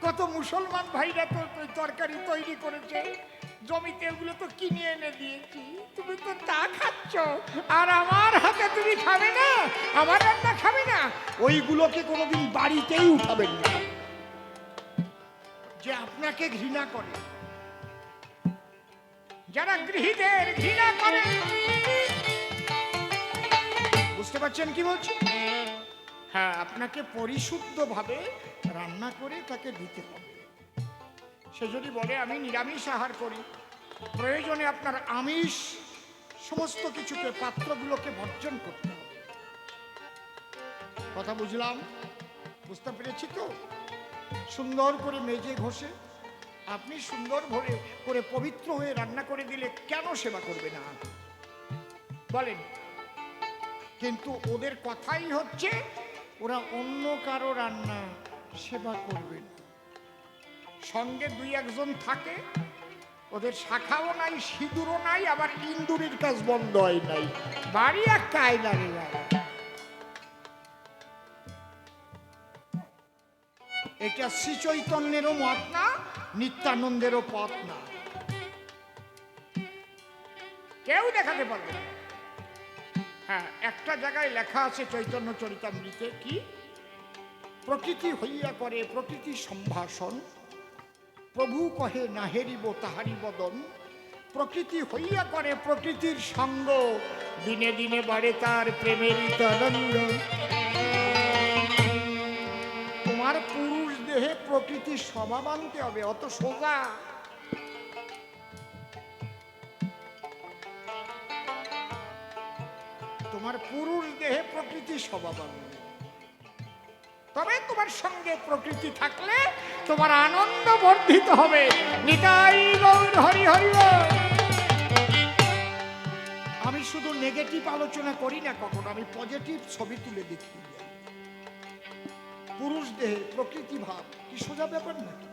কত মুসলমান ভাইরা তো তরকারি তৈরি করেছে, জমিতে ওগুলো তো কিনে এনে দিয়েছি, তুমি তো তা খাচ্ছ, আর আমার হাতে তুমি খাবে না, আমার রান্না খাবে না। ওইগুলোকে কোনোদিন বাড়িতেই উঠাবেন না, যে আপনাকে ঘৃণা করে। যারা গৃহীদের ঘৃণা করে, বুঝতে পারছেন কি বলছি? হ্যাঁ, আপনাকে পরিশুদ্ধভাবে রান্না করে তাকে দিতে হবে। সে যদি বলে আমি নিরামিষ আহার করি, প্রয়োজনে আপনার আমিষ সমস্ত কিছুকে, পাত্রগুলোকে বর্জন করতে হবে। কথা বুঝলাম? বুঝতে পেরেছি তো? সুন্দর করে মেজে ঘষে আপনি সুন্দর করে পবিত্র হয়ে রান্না করে দিলে কেন সেবা করবে না বলেন? কিন্তু ওদের কথাই হচ্ছে ওরা অন্য কারো রান্না সেবা করবে না। সঙ্গে দুই একজন থাকে, ওদের শাখাও নাই, সিঁদুরও নাই, আবার ইন্দুরের কাজ বন্ধ হয় নাই, বাড়ি এক কায়দারে। এটা শ্রী চৈতন্যেরও মত না, নিত্যানন্দেরও পথ না, কেউ দেখাতে পারবে না। হ্যাঁ, একটা জায়গায় লেখা আছে চৈতন্য চরিতামৃতে, কি প্রকৃতি হইয়া করে প্রকৃতি সম্ভাষণ, প্রভু কহে না হেরিব তাহারি বদন, প্রকৃতি হইয়া করে প্রকৃতির সঙ্গ, দিনে দিনে বাড়ে তার প্রেমের আনন্দ। তোমার পুরুষ দেহে প্রকৃতির স্বভাব আনতে হবে, অত সোজা। তোমার পুরুষ দেহে প্রকৃতির স্বভাব আনবে, তবে তোমার সঙ্গে প্রকৃতি থাকলে তোমার আনন্দ বর্ধিত হবে। নিতাই গৌর হরি হরি। আমি শুধু নেগেটিভ আলোচনা করি না কখনো, আমি পজিটিভ ছবি তুলে দেখি। পুরুষ দেহে প্রকৃতি ভাব কি সোজা ব্যাপার নাকি?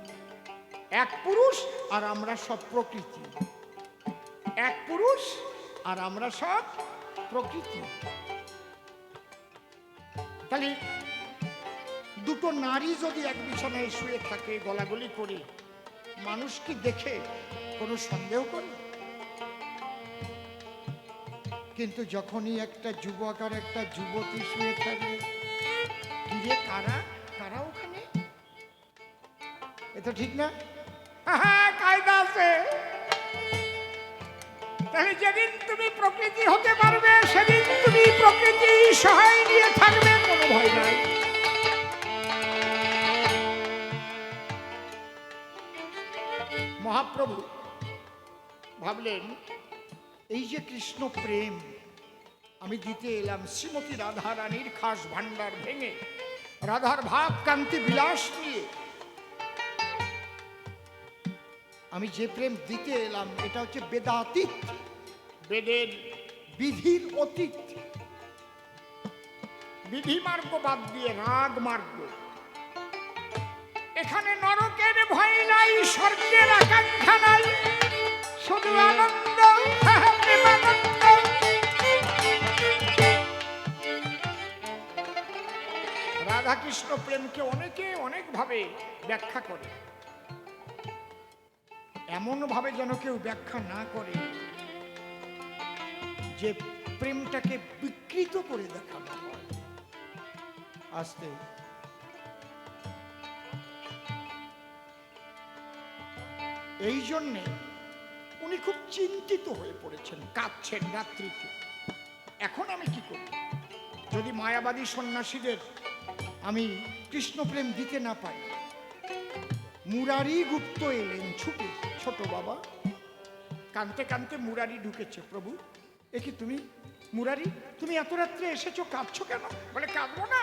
এক পুরুষ আর আমরা সব প্রকৃতি, এক পুরুষ আর আমরা সব প্রকৃতি। তাহলে দুটো নারী যদি এক বিছানায় শুয়ে থাকে গলাগলি করে, মানুষ কি দেখে কোনো সন্দেহ করে? কিন্তু যখনই একটা যুবক আর একটা যুবতী শুয়ে থাকবে, কিরে কারা কারা ওখানে, এ তো ঠিক না? কায়দা আছে। তাহলে যেদিন তুমি প্রকৃতি হতে পারবে, সেদিন তুমি প্রকৃতি সহায় নিয়ে থাকবে, কোনো ভয় নাই। মহাপ্রভু ভাবলেন, এই যে কৃষ্ণ প্রেম আমি দিতে এলাম, শ্রীমতী রাধা রানীর খাস ভান্ডার ভেঙে, রাধার ভাব কান্তি বিলাস নিয়ে
আমি যে প্রেম দিতে এলাম এটা হচ্ছে বেদাতীত,
বেদের
বিধির অতীত।
বিধি মার্গ বাদ দিয়ে রাগ মার্গ। এখানে নরকের ভয় নাই, স্বর্গের আকাঙ্ক্ষা নাই, শুধু আনন্দ, প্রেমানন্দ। রাধা কৃষ্ণ প্রেমকে অনেকে অনেকভাবে ব্যাখ্যা করে,
এমন ভাবে যেন কেউ ব্যাখ্যা না করে যে প্রেমটাকে বিকৃত করে দেখানো হয়। আস্তে এই জন্যে উনি খুব চিন্তিত হয়ে পড়েছেন,
কাঁদছেন রাত্রিতে।
এখন আমি কি করি? যদি মায়াবাদী সন্ন্যাসীদের আমি কৃষ্ণ প্রেম দিতে না পাই। মুরারি গুপ্ত এলেন ছুটে, ছোট বাবা
কানতে কানতে মুরারি ঢুকেছে। প্রভু,
এ কি তুমি মুরারি? তুমি এত রাত্রে এসেছো, কাঁদছো কেন?
বলে কাঁদবো না?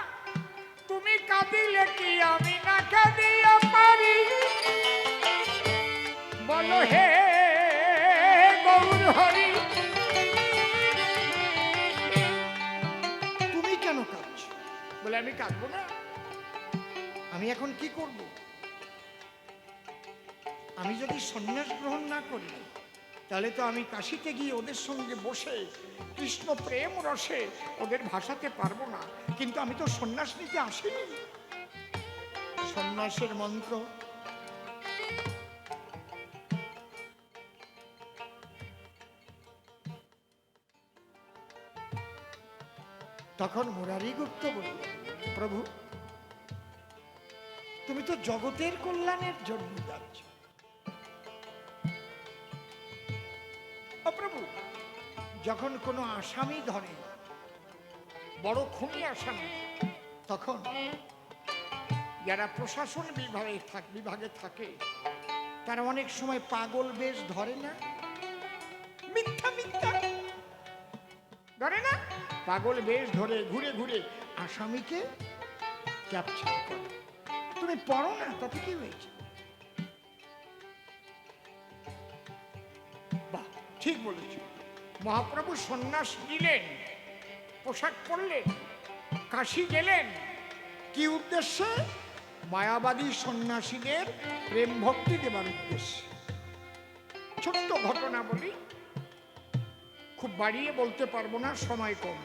তুমি কাঁদিলে কি আমি না কাঁদিয়া পারি? বলো হে গৌর হরি।
তুমি কেন কাঁদছো?
বলে আমি কাঁদবো না।
আমি এখন কি করব? আমি যদি সন্ন্যাস গ্রহণ না করি তাহলে তো আমি কাশিতে গিয়ে ওদের সঙ্গে বসে
কৃষ্ণ প্রেম রসে ওদের ভাষাতে পারবো না।
কিন্তু আমি তো সন্ন্যাস নিতে আসিনি। সন্ন্যাসের মন্ত্র তখন মুরারি গুপ্ত বলল, প্রভু তুমি তো জগতের কল্যাণের জন্য যাচ্ছ।
ও প্রভু,
যখন কোনো আসামি ধরে,
বড় খুনি আসামি,
তখন
যারা প্রশাসন বিভাগে থাকে
তারা অনেক সময় পাগল বেশ ধরে না?
মিথ্যা মিথ্যা ধরে না, পাগল বেশ ধরে ঘুরে ঘুরে
আসামিকে ক্যাপচার করে। তুমি পড়ো না, তাতে কি হয়েছে?
বাহ, ঠিক বলেছ। মহাপ্রভু সন্ন্যাস নিলেন, পোশাক পরলেন, কাশী গেলেন।
কি উদ্দেশ্যে? মায়াবাদী সন্ন্যাসীদের প্রেম ভক্তি দেবার উদ্দেশ্যে।
ছোট্ট ঘটনা বলি, খুব বাড়িয়ে বলতে পারবো না, সময় কম।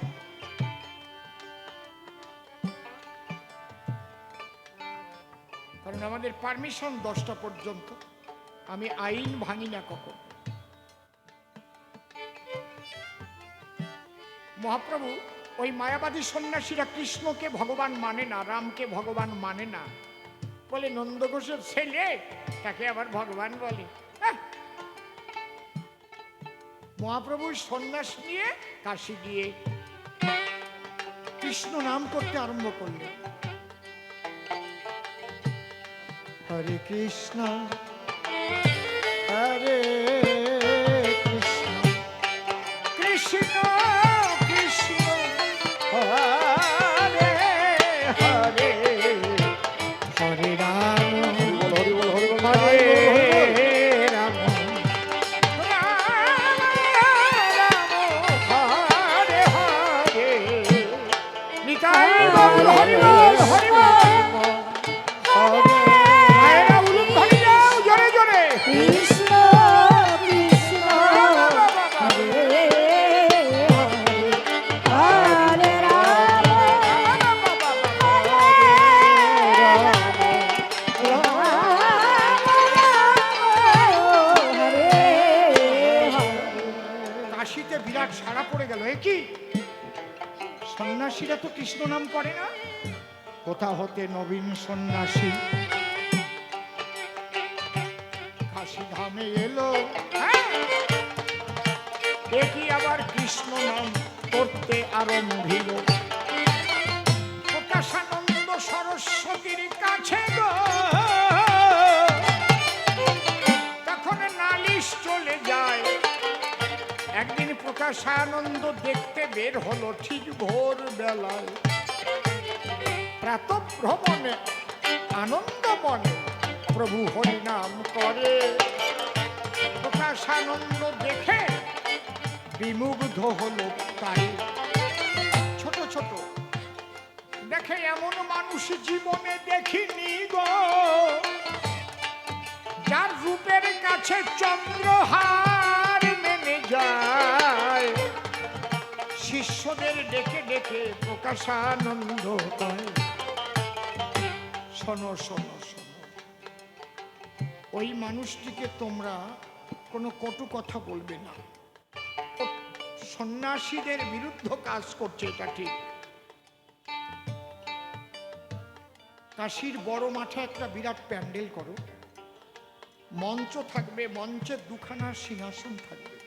কারণ আমাদের পারমিশন 10টা পর্যন্ত, আমি আইন ভাঙি না কখন। মহাপ্রভু, ওই মায়াবাদী সন্ন্যাসীরা কৃষ্ণকে ভগবান মানে না, রামকে ভগবান মানে না, বলে নন্দঘোষের ছেলে তাকে আবার ভগবান বলে। মহাপ্রভু সন্ন্যাস নিয়ে কাশী গিয়ে
কৃষ্ণ নাম করতে আরম্ভ করলেন। হরে কৃষ্ণ হরে কৃষ্ণ
কৃষ্ণ কৃষ্ণ হরে হরে
হরে রাম
হরে রাম রাম রাম হরে হরে। নিতাই গৌর হরি বল, হরি বল। মায়েরা উলুম ধরে যাও জোরে জোরে।
কৃষ্ণ কৃষ্ণ হরে হরে রাম
কাশীতে বিরাট সাড়া পড়ে গেল। এ কি, সন্ন্যাসীরা তো কৃষ্ণ নাম করে না? কোথা হতে নবীন সন্ন্যাসী কাশী ধামে এলো,
দেখি আবার কৃষ্ণ নাম করতে আরম্ভিল। প্রকাশানন্দ সরস্বতীর কাছে গো, তখন নালিশ চলে যায়। একদিন প্রকাশানন্দ দেখতে বের হলো ঠিক ভোর বেলায়, প্রাতঃভ্রমণে আনন্দ মনে প্রভু হরি নাম করে। প্রকাশানন্দ দেখে বিমুগ্ধ হলো তাই। ছোট ছোট দেখে এমন মানুষ জীবনে দেখিনি গো, যার রূপের কাছে চন্দ্রহার মেনে যায়। শিষ্যদের ডেকে ডেকে প্রকাশানন্দ কয়, শোনো শোনো শোনো, ওই মানুষটিকে তোমরা কোনো কটু কথা বলবে না। সন্ন্যাসীদের বিরুদ্ধ কাজ করছে, এটা ঠিক। কাশীর বড় মাঠে একটা বিরাট প্যান্ডেল করো, মঞ্চ থাকবে, মঞ্চে দুখানা সিংহাসন থাকবে,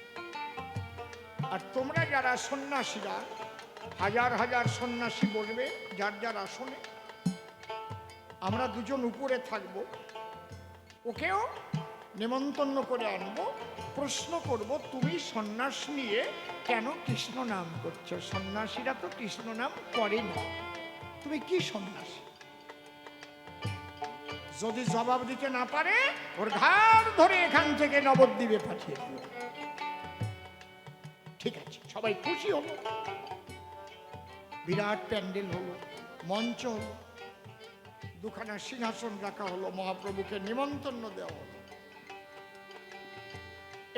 আর তোমরা যারা সন্ন্যাসীরা হাজার হাজার সন্ন্যাসী বলবে যার যার আসনে, আমরা দুজন উপরে থাকব, ওকেও নেমন্তন্ন করে আনবো, প্রশ্ন করব তুমি সন্ন্যাস নিয়ে কেন কৃষ্ণ নাম করছো? সন্ন্যাসীরা তো কৃষ্ণ নাম করে না, তুমি কি সন্ন্যাসী? যদি জবাব দিতে না পারে ওর ঘাড় ধরে এখান থেকে নবদ্বীপে পাঠিয়ে দিও। ঠিক আছে, সবাই খুশি হলো, বিরাট প্যান্ডেল হলো, মঞ্চ হলো, দুখানা সিংহাসন রাখা হলো, মহাপ্রভুকে নিমন্ত্রণ দেওয়া হলো।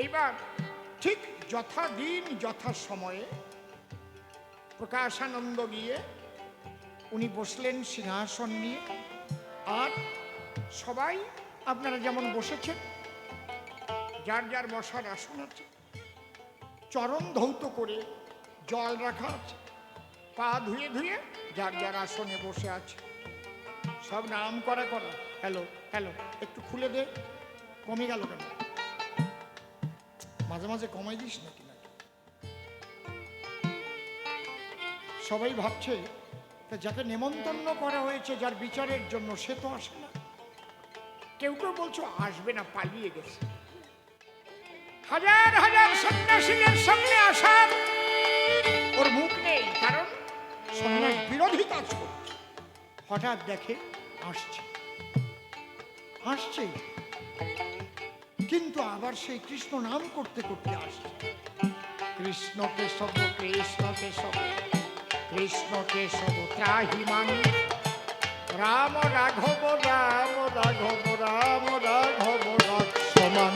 এইবার ঠিক যথাদিন যথা সময়ে প্রকাশানন্দ গিয়ে উনি বসলেন সিংহাসন নিয়ে, আর সবাই আপনারা যেমন বসেছেন, যার যার বসার আসন আছে, চরণ ধৌত করে জল রাখা আছে, পা ধুয়ে ধুয়ে যার যার আসনে বসে আছে, সব নাম করা করা। হ্যালো হ্যালো, একটু খুলে দে, কমে গেল কেন? মাঝে মাঝে কমাই দিস নাকি? সবাই ভাবছে যাকে নেমন্তন্ন করা হয়েছে যার বিচারের জন্য, সে তো আসে না। কেউ কেউ বলছো আসবে না, পালিয়ে গেছে। হাজার হাজার সন্ন্যাসীদের সামনে আসার ওর মুখ নেই, কারণ সন্ন্যাস বিরোধী কাজ করছে। হঠাৎ দেখে আসছে আসছে, কিন্তু আবার সেই কৃষ্ণ নাম করতে করতে আসছে। কৃষ্ণ কেশব কৃষ্ণ কেশব কৃষ্ণ কেশব ত্রাহি মাং, রাম রাঘব রাম রাঘব রাম রাঘব রাক্ষমান।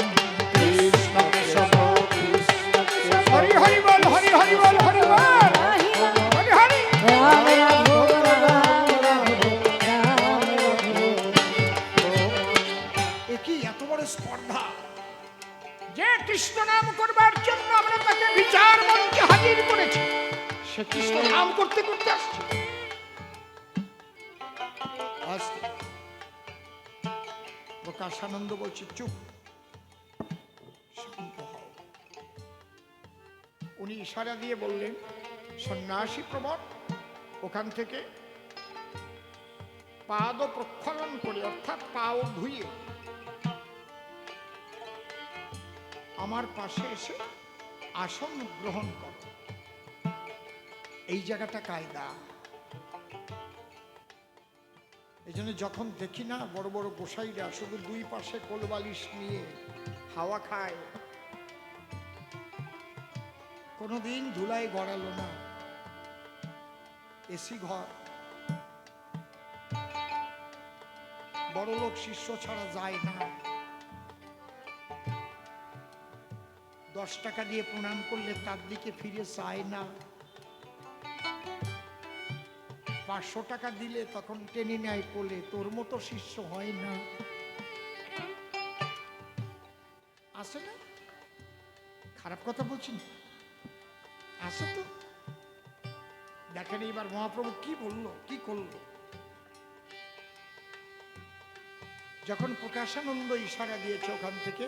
কৃষ্ণ কেশব হরি হরি বল, হরি হরি বল, হরি বল, হরি হরি
রাম রাঘব রাম রাঘব রাম রাঘব।
একই এত বড় স্পর্ধা যে কৃষ্ণ নাম করবার জন্য আমরা তাকে বিচার মঞ্চে হাজির করেছি, সে কৃষ্ণ নাম করতে করতে আসছে। প্রকাশানন্দ বলছে চুপ, শান্ত হও। উনি ইশারা দিয়ে বললেন, সন্ন্যাসী প্রবর ওখান থেকে পাদ প্রক্ষালন করে, অর্থাৎ পাও ধুয়ে আমার পাশে এসে আসন গ্রহণ কর। এই জায়গাটা কায়দা। এই জন্য যখন দেখি না বড় বড় গোসাইরা শুধু দুই পাশে কোলবালিশ নিয়ে হাওয়া খায়, কোনোদিন ধুলায় গড়ালো না, এসি ঘর, বড় লোক শিষ্য ছাড়া যায় না, 10 টাকা দিয়ে প্রণাম করলে তার দিকে ফিরে চায় না, 500 টাকা দিলে তখন টেনে নেয় কোলে, তোর মতো শিষ্য হয় না। আসে না? খারাপ কথা বলছি না, আসে তো। দেখেন এবার মহাপ্রভু কি বললো, কি করলো। যখন প্রকাশানন্দ ইশারা দিয়েছে ওখান থেকে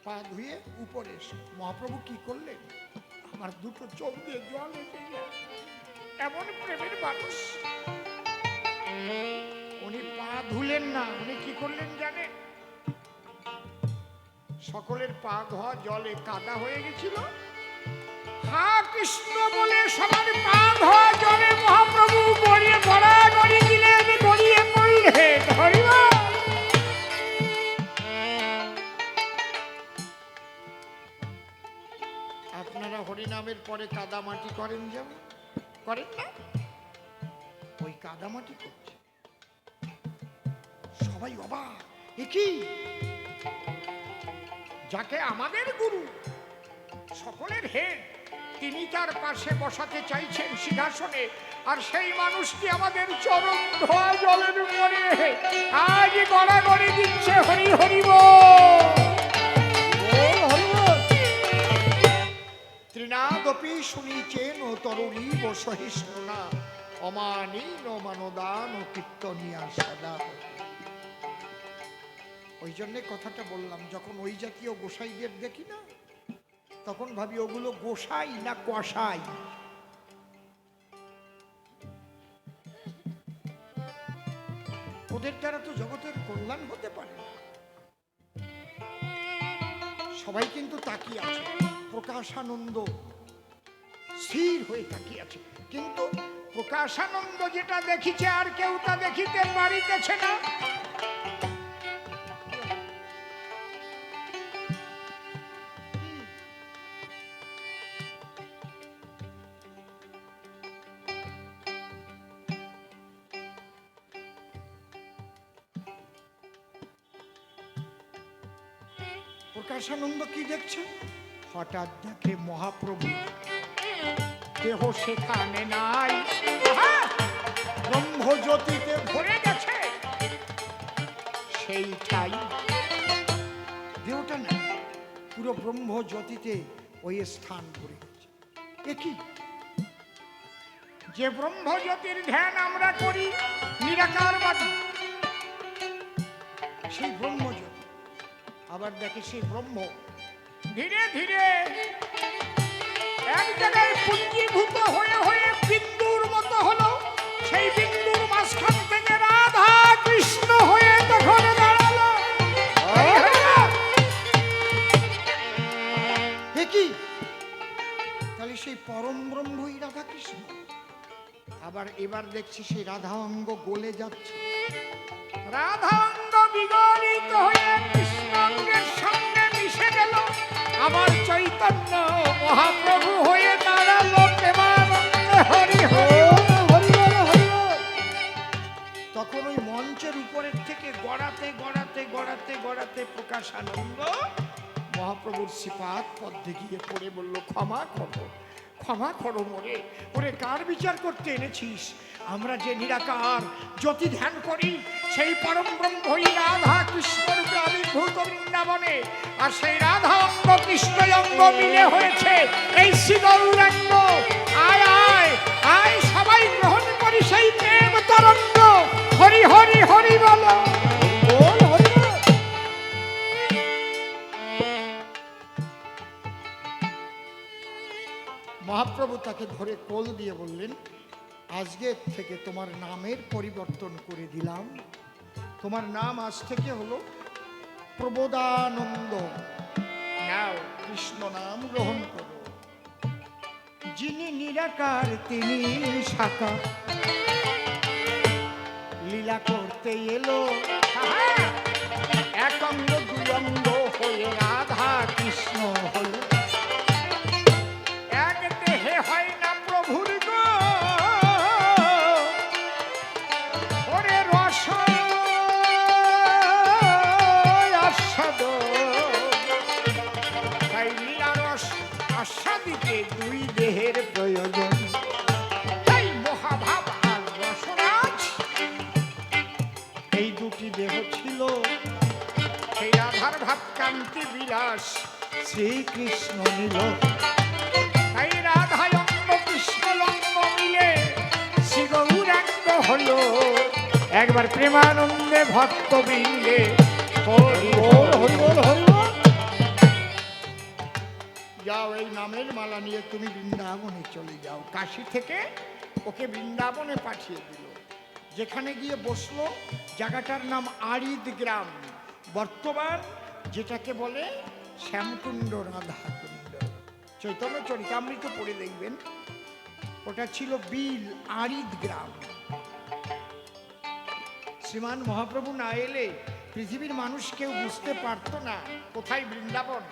পা ধুয়ে উপরে এসে, মহাপ্রভু কি করলেন? আমার দুটো চোখ দিয়ে জল এসে যায়, এমন প্রেমের মানুষ। উনি পা ধুলেন না, উনি কি করলেন জানেন? সকলের পা ধোয়া জলে কাদা হয়ে গেছিল, হা কৃষ্ণ বলে সবার পা ধোয়া জলে মহাপ্রভু গড়িয়ে গড়াগড়ি দিলেন, গড়িয়ে পড়লেন। হরিবল। পরে কাদামাটি করেন যেমন, করেন না? ওই কাদামাটি করছে। সবাই অবাক, এ কি? যাকে আমাদের গুরু, সকলের হেড, তিনি তার পাশে বসাতে চাইছেন সিংহাসনে, আর সেই মানুষটি আমাদের চরণ ধোয়া জলের উপরে আজ গড়াগড়ি দিচ্ছে হরি হরি বল। ত্রিনাদপি শুনিছেন ও তরুণীব সহিষ্ণুনা অমানীন মানদান ও কীর্তনিয়া সদা। ওই জন্যে কথাটা বললাম, যখন ওই জাতীয় গোসাইদের দেখি না, তখন ভাবি ওগুলো গোসাই না কসাই। ওদের দ্বারা তো জগতের কল্যাণ হতে পারে না। সবাই কিন্তু তাকিয়ে আছে, প্রকাশানন্দ স্থির হয়ে তাকিয়ে আছে, কিন্তু প্রকাশানন্দ যেটা দেখিছে আর কেউ তা দেখিতে পারিতেছে না। প্রকাশানন্দ কি দেখছে? হঠাৎ দেখে মহাপ্রভু দেহ সেখানে নাই, ব্রহ্মজ্যোতিতে ভরে গেছে, সেইটাই দেহটা নাই, পুরো ব্রহ্মজ্যোতিতে ওই স্থান ভরে গেছে। এ কি? যে ব্রহ্মজ্যোতির ধ্যান আমরা করি নিরাকারবাদী, সেই ব্রহ্মজ্যোতি আবার দেখে সেই ব্রহ্ম ধীরে ধীরে এক জায়গায় পুঞ্জীভূত হয়ে হয়ে বিন্দুর মতো হলো। সেই বিন্দুর মাঝখান থেকে রাধা কৃষ্ণ হয়ে তখন দাঁড়ালো। কি? তাহলে সেই পরম ব্রহ্মই রাধা কৃষ্ণ। আবার এবার দেখছি সেই রাধা অঙ্গ গলে যাচ্ছে, রাধা অঙ্গ বিগলিত হয়ে কৃষ্ণ অঙ্গের সঙ্গে মিশে গেল। আবার চৈতন্য মহাপ্রভু হয়ে দাঁড়ালো। হরি হরি হরি হরি। তখন ওই মঞ্চের উপরের থেকে গড়াতে গড়াতে গড়াতে গড়াতে প্রকাশানন্দ মহাপ্রভুর শ্রীপাদ পদ্মে গিয়ে পড়ে বলল, ক্ষমা করো, ক্ষমা করো মোরে। ওরে কার বিচার করতে এনেছিস? আমরা যে নিরাকার জ্যোতি ধ্যান করি, সেই পরম ব্রহ্মই রাধা কৃষ্ণ রূপে আবির্ভূত বৃন্দাবনে, আর সেই রাধা অঙ্গ কৃষ্ণ অঙ্গ মিলে হয়েছে এই শ্রী গৌরাঙ্গ। আয় আয় আয়, সবাই গ্রহণ করি সেই প্রেম তরঙ্গ। হরি হরি হরি বলো। মহাপ্রভু তাকে ধরে কোল দিয়ে বললেন, আজকে থেকে তোমার নামের পরিবর্তন করে দিলাম। তোমার নাম আজ থেকে হলো প্রবোধানন্দ। নাও কৃষ্ণ নাম গ্রহণ করো। যিনি নিরাকার তিনি সাকার, লীলা করতে এলো এক অঙ্গ দুই অঙ্গ হয়ে রাধা কৃষ্ণ হলো। হয় না প্রভুর গো ওরে রস আস্বাদ, তাই লীলা রস আস্বাদিতে দুই দেহের প্রয়োজন। তাই মহাভাব আর রসরাজ এই দুটি দেহ ছিল। সেই রাধার ভাব কান্তি বিলাস শ্রীকৃষ্ণ নিল। তাই রাধায় অঙ্গ কৃষ্ণ অঙ্গ মিলে শ্রী গৌরাঙ্গ হলো। একবার প্রেমানন্দে ভক্ত বৃন্দে হরি বল হরি বল হরি বল। যাও, এই নামের মালা নিয়ে তুমি বৃন্দাবনে চলে যাও। কাশী থেকে ওকে বৃন্দাবনে পাঠিয়ে দিল। যেখানে গিয়ে বসলো, জায়গাটার নাম আরিদ গ্রাম, বর্তমান যেটাকে বলে শ্যামকুণ্ড রাধাকুণ্ড। চৈতন্য চরিতামৃত পড়ে দেখবেন, ওটা ছিল বিল আরিদ গ্রাম। শ্রীমান মহাপ্রভু না এলে পৃথিবীর মানুষ কেউ বুঝতে পারতো না কোথায় বৃন্দাবন।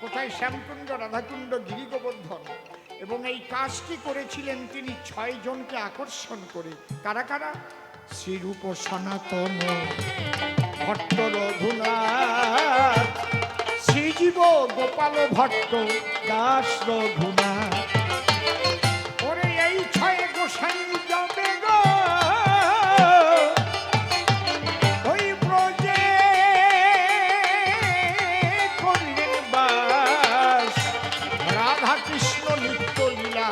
কোথায় শ্যামকুণ্ড, রাধাকুণ্ড, গিরি গোবর্ধন। এবং এই কাজটি করেছিলেন তিনি 6 জনকে আকর্ষণ করে। কারা কারা? শ্রীরূপ সনাতন, ভট্ট রঘুনাথ, শ্রীজীব গোপাল ভট্ট, দাস রঘুনাথ। ওরে এই 6 গোসাই যাবে গো ওই ব্রজে করলেন বাস, রাধা কৃষ্ণ নিত্য লীলা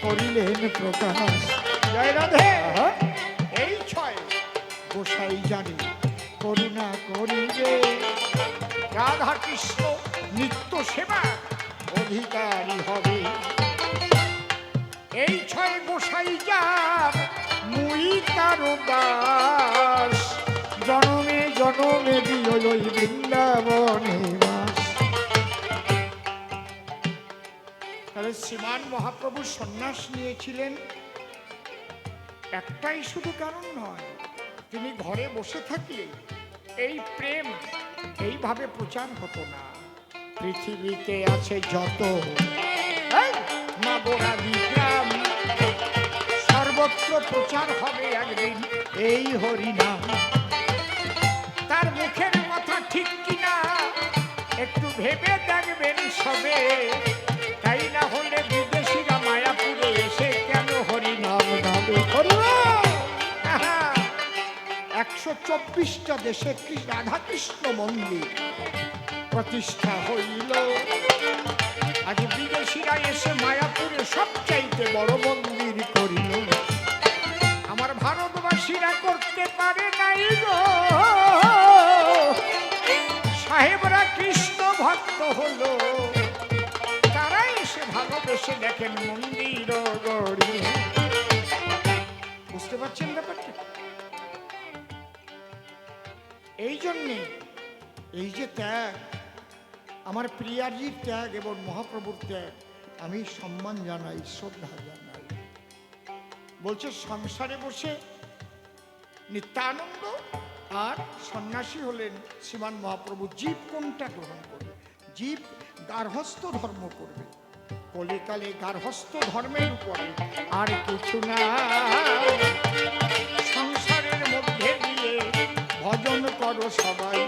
করিলেন প্রকাশ। জয় রাধে। এই 6 গোসাই জানে করুণা করিবে, রাধা কৃষ্ণ নিত্য সেবা অধিকারী হবে। এই 6 গোসাই যার মুই তার দাস, জনমে জনমে দিও ওই বৃন্দাবনে বাস। তাহলে শ্রীমান মহাপ্রভু সন্ন্যাস নিয়েছিলেন একটাই শুধু কারণ নয়, তিনি ঘরে বসে থাকলে এই প্রেম এইভাবে প্রচার হতো না। পৃথিবীতে আছে যত নগরা বিগ্রাম, সর্বত্র প্রচার হবে একদিন এই হরিনাম। তার মুখের কথা ঠিক কিনা একটু ভেবে দেখবেন সবে, তাই না হলে বিদেশিরা মায়াপুরে এসে কেন হরিনাম গাবে। 124টা দেশে রাধা কৃষ্ণ মন্দির প্রতিষ্ঠা হইল। আজ বিদেশিরা এসে মায়াপুরে সবচাইতে বড় মন্দির করিল। আমার ভারতবাসীরা করতে পারে নাই গো, সাহেবরা কৃষ্ণ ভক্ত হলো, তারা এসে ভালোবেসে দেখেন মন্দির গড়ি। বুঝতে পারছেন ব্যাপারটা? এই জন্যে এই যে ত্যাগ, আমার প্রিয়াজির ত্যাগ এবং মহাপ্রভুর ত্যাগ আমি সম্মান জানাই, শ্রদ্ধা জানাই। বলছে সংসারে বসে নিত্যানন্দ আর সন্ন্যাসী হলেন শ্রীমান মহাপ্রভু। জীব কোনটা গ্রহণ করবে? জীব গার্হস্থ ধর্ম করবে। কলিকালে গার্হস্থ ধর্মের উপরে আর কিছু না, সংসারের মধ্যে দিয়ে ভজন করো সবাই,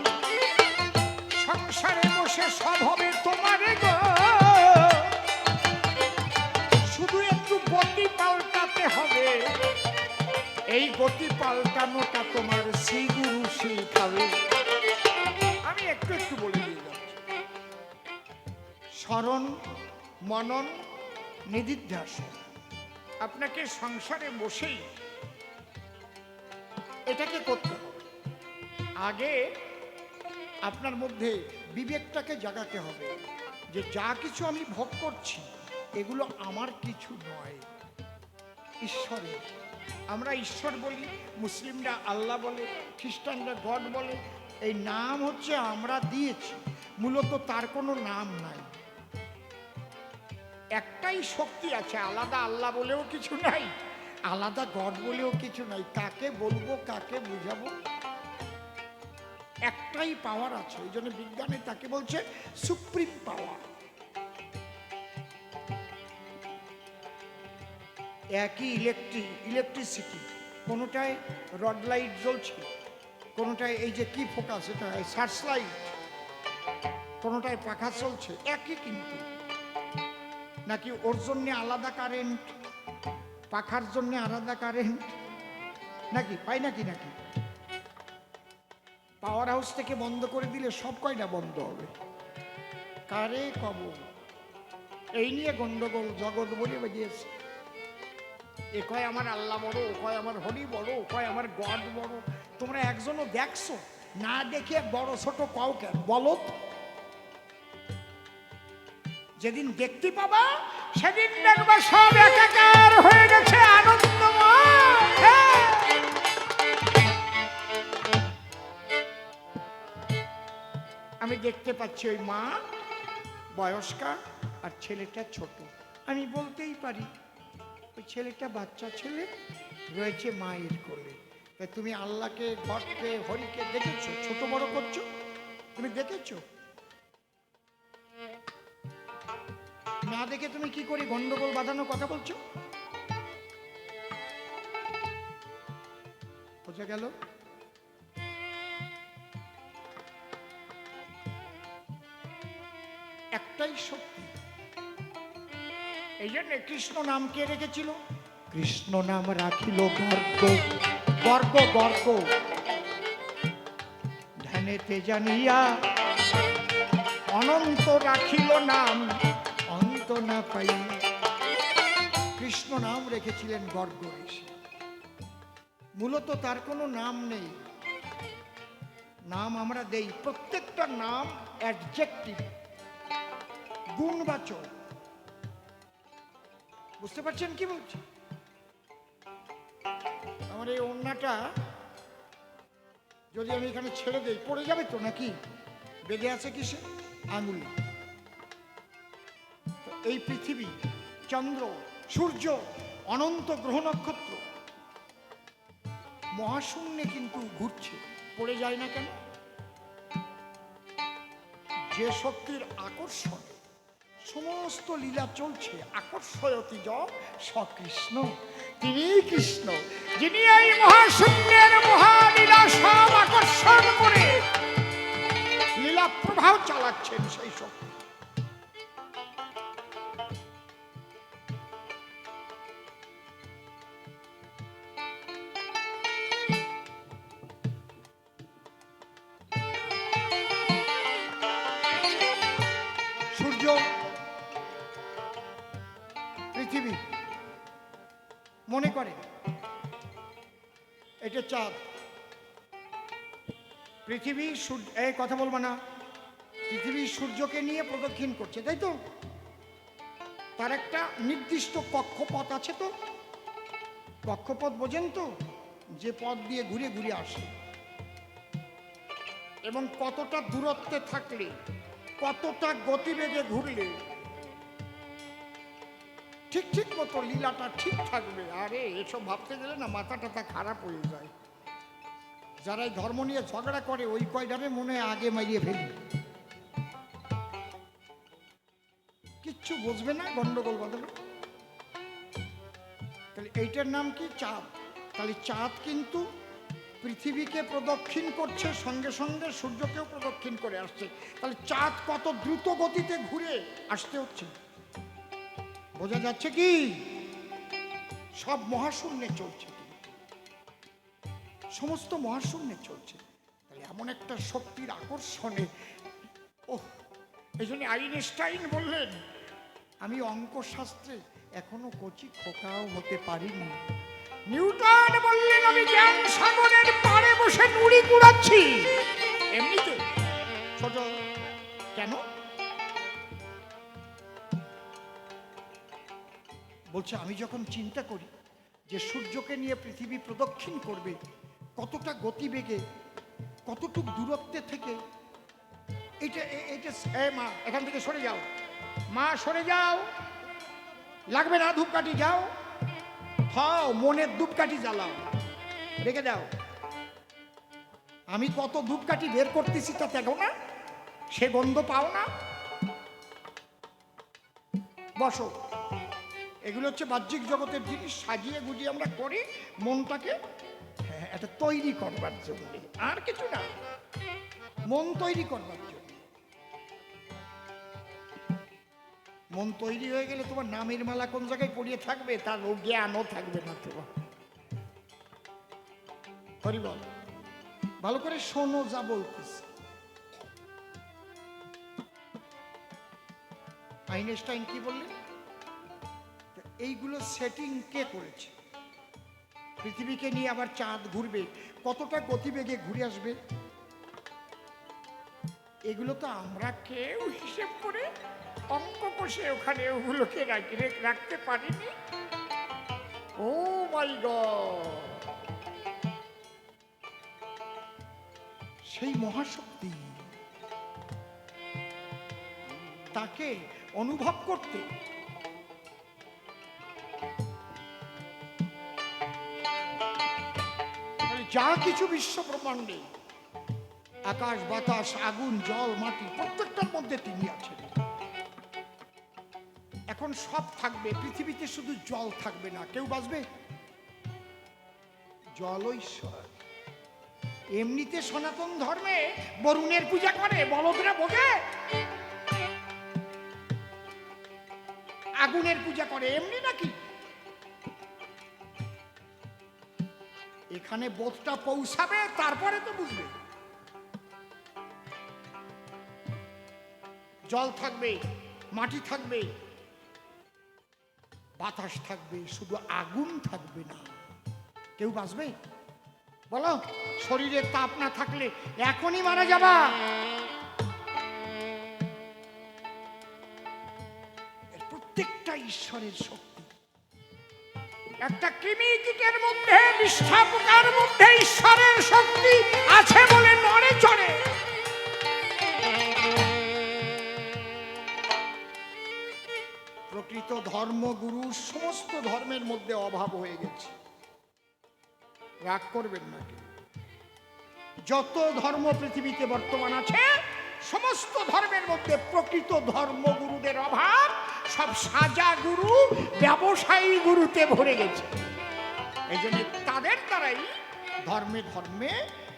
সংসারে বসে সব হবে তোমার গো, শুধু একটু গতি পাল্টাতে হবে। এই গতি পাল্টানোটা তোমার শ্রী গুরু শিখাবে। আমি একটু একটু বলে দিয়ে যাচ্ছি। স্মরণ, মনন, নিদিধ্যাসন। আপনাকে সংসারে বসেই এটাকে করতে হবে। আগে আপনার মধ্যে বিবেকটাকে জাগাতে হবে যে যা কিছু আমি ভোগ করছি এগুলো আমার কিছু নয়, ঈশ্বরের। আমরা ঈশ্বর বলি, মুসলিমরা আল্লাহ বলে, খ্রিস্টানরা গড বলে। এই নাম হচ্ছে আমরা দিয়েছি, মূলত তার কোনো নাম নাই। একটাই শক্তি আছে, আলাদা আল্লাহ বলেও কিছু নাই, আলাদা গড বলেও কিছু নাই। কাকে বলবো, কাকে বুঝাবো? একটাই পাওয়ার আছে। এই জন্য বিজ্ঞানে তাকে বলছে সুপ্রিম পাওয়ার। একই ইলেকট্রিসিটি, কোনোটায় রড লাইট জ্বলছে, কোনোটায় এই যে কি ফোকাস, এটা সার্চ লাইট, কোনোটায় পাখা চলছে, একই কিন্তু। নাকি ওর জন্যে আলাদা কারেন্ট, পাখার জন্যে আলাদা কারেন্ট, নাকি পাই নাকি? নাকি পাওয়ার হাউস থেকে বন্ধ করে দিলে সব কয়টা বন্ধ হবে? কারে কব? এই নিয়ে গন্ডগোল জগৎ বলে বেরিয়েছে। এ কয় আমার আল্লাহ বড়, ও কয় আমার হরি বড়, ও কয় আমার গড বড়। তোমরা একজনও দেখছো? না দেখে বড় ছোট কও কেন বলো? যেদিন দেখতে পাবা সেদিন দেখবা সব একাকার হয়ে গেছে, আনন্দময়। আমি দেখতে পাচ্ছি ওই মা বয়স্কা আর ছেলেটা ছোট। আমি বলতেই পারি ওই ছেলেটা বাচ্চা ছেলে রয়েছে মায়ের কোলে। তাই তুমি আল্লাহকে, গডকে, হরিকে দেখেছো ছোট বড় করছো? তুমি দেখেছো?
না দেখে তুমি কি করে গন্ডগোল বাঁধানো কথা বলছো? বোঝা গেল? একটাই সত্যি। এই জন্য কৃষ্ণ নাম কে রেখেছিল? কৃষ্ণ নাম রাখিল গর্গ, গর্গ গর্গ ধ্যানেতে জানিয়া, অনন্ত রাখিল নাম অন্ত না পাই। কৃষ্ণ নাম রেখেছিলেন গর্গ ঋষি। মূলত তার কোনো নাম নেই, নাম আমরা দেই। প্রত্যেকটা নাম অ্যাডজেক্টিভ, গুণবাচক। বুঝতে পারছেন কি বলছি? আমার এই ওড়নাটা যদি আমি এখানে ছেড়ে দেই পড়ে যাবে তো নাকি? বেঁধে আছে কিসে? আঙুল। এই পৃথিবী, চন্দ্র, সূর্য, অনন্ত গ্রহ নক্ষত্র মহাশূন্যে কিন্তু ঘুরছে, পড়ে যায় না কেন? যে শক্তির আকর্ষণ সমস্ত লীলা চলছে, আকর্ষয়তি সকৃষ্ণ, তিনিই কৃষ্ণ, যিনি এই মহাশূন্যের মহালীলা সব আকর্ষণ করে লীলা প্রভাব চালাচ্ছেন। সেই শক্তি সূর্য, পৃথিবী, মনে করে এটা চাঁদ। পৃথিবী সূর্য, এই কথা বলবো না, পৃথিবী সূর্যকে নিয়ে প্রদক্ষিণ করছে, তাই তো? তার একটা নির্দিষ্ট কক্ষপথ আছে তো? কক্ষপথ বোঝেন তো? যে পথ দিয়ে ঘুরে ঘুরে আসে এবং কতটা দূরত্বে থাকলে, কতটা গতিবেগে ঘুরলে ঠিক ঠিক মতো লীলাটা ঠিক থাকবে। আরে এসব ভাবতে গেলে না মাথা টাথা খারাপ হয়ে যায়। যারা এই ধর্ম নিয়ে ঝগড়া করে ওই কয়টারে মনে হয় আগে মারিয়ে ফেলি, কিচ্ছু বুঝবে না, গন্ডগোল বাঁধাবে। তাহলে এইটার নাম কি? চাঁদ। তাহলে চাঁদ কিন্তু পৃথিবীকে প্রদক্ষিণ করছে, সঙ্গে সঙ্গে সূর্যকেও প্রদক্ষিণ করে আসছে। তাহলে চাঁদ কত দ্রুত গতিতে ঘুরে আসতে হচ্ছে, বোঝা যাচ্ছে কি? সব মহাশূন্যে চলছে, সমস্ত মহাশূন্যে চলছে। তাহলে এমন একটা শক্তির আকর্ষণে, ওহ, এই জন্য আইনস্টাইন বললেন, আমি অঙ্কশাস্ত্রে এখনো কচি খোকাও হতে পারিনি। নিউটন বললেন, আমি জ্ঞান সাগরের পাড়ে বসে নুড়ি কুড়াচ্ছি। এমনিতে ছোট কেন? বলছে আমি যখন চিন্তা করি যে সূর্যকে নিয়ে পৃথিবী প্রদক্ষিণ করবে, কতটা গতিবেগে, কতটুকু দূরত্বে থেকে, এইটা এইটা মা এখান থেকে সরে যাও, মা সরে যাও, লাগবে না ধূপকাঠি, যাও, হও মনের ধূপকাঠি জ্বালাও, রেখে দাও। আমি কত ধূপকাঠি বের করতেছি তা দেখো না? সে গন্ধ পাও না? বসো। এগুলো হচ্ছে বাহ্যিক জগতের জিনিস, সাজিয়ে গুজিয়ে আমরা করি মনটাকে এটা তৈরি করবার জন্য, আর কিছু না, মন তৈরি করবার জন্য। মন তৈরি হয়ে গেলে তোমার নামের মালা কোন জায়গায় পড়িয়ে থাকবে তার জ্ঞানও থাকবে না তোমার। হরি বল, ভালো করে শোনো যা বলতেছি। আইনস্টাইন কি বললেন? এইগুলো সেটিং কে করেছে? পৃথিবীকে নিয়ে আবার চাঁদ ঘুরবে, কতটা গতিবেগে ঘুরে আসবে, এগুলো তো আমরা কেউ হিসেব করে অঙ্ক কষে ওখানে ওগুলোকে রাখতে পারিনি। ও মাই গড, সেই মহাশক্তি, তাকে অনুভব করতে যা কিছু বিশ্ব ব্রহ্মাণ্ডে, আকাশ বাতাস আগুন জল মাটি, প্রত্যেকটার মধ্যে তিনি আছেন। এখন সব থাকবে, পৃথিবীতে শুধু জল থাকবে না। কেউ বাঁচবে? জল ঈশ্বর। এমনিতে সনাতন ধর্মে বরুণের পূজা করে, বলদরা ভোগে, আগুনের পূজা করে, এমনি নাকি? এখানে বোধটা পৌঁছাবে, তারপরে তো বুঝবে। জল থাকবে, মাটি থাকবে, বাতাস থাকবে, শুধু আগুন থাকবে না। কেউ বাঁচবে? বলো, শরীরের তাপ না থাকলে এখনই মারা যাবা। প্রত্যেকটা ঈশ্বরের শক্তি। একটা কৃমি কীটের মধ্যে, বিষ্ঠা পোকার মধ্যে ঈশ্বরের শক্তি আছে বলে নড়ে চড়ে। প্রকৃত ধর্মগুরু সমস্ত ধর্মের মধ্যে অভাব হয়ে গেছে। রাগ করবেন না। যত ধর্ম পৃথিবীতে বর্তমান আছে, সমস্ত ধর্মের মধ্যে প্রকৃত ধর্মগুরুদের অভাব। সব সাজা গুরু, ব্যবসায়ী গুরুতে ভরে গেছে। এই জন্য তাদের দ্বারাই ধর্মে ধর্মে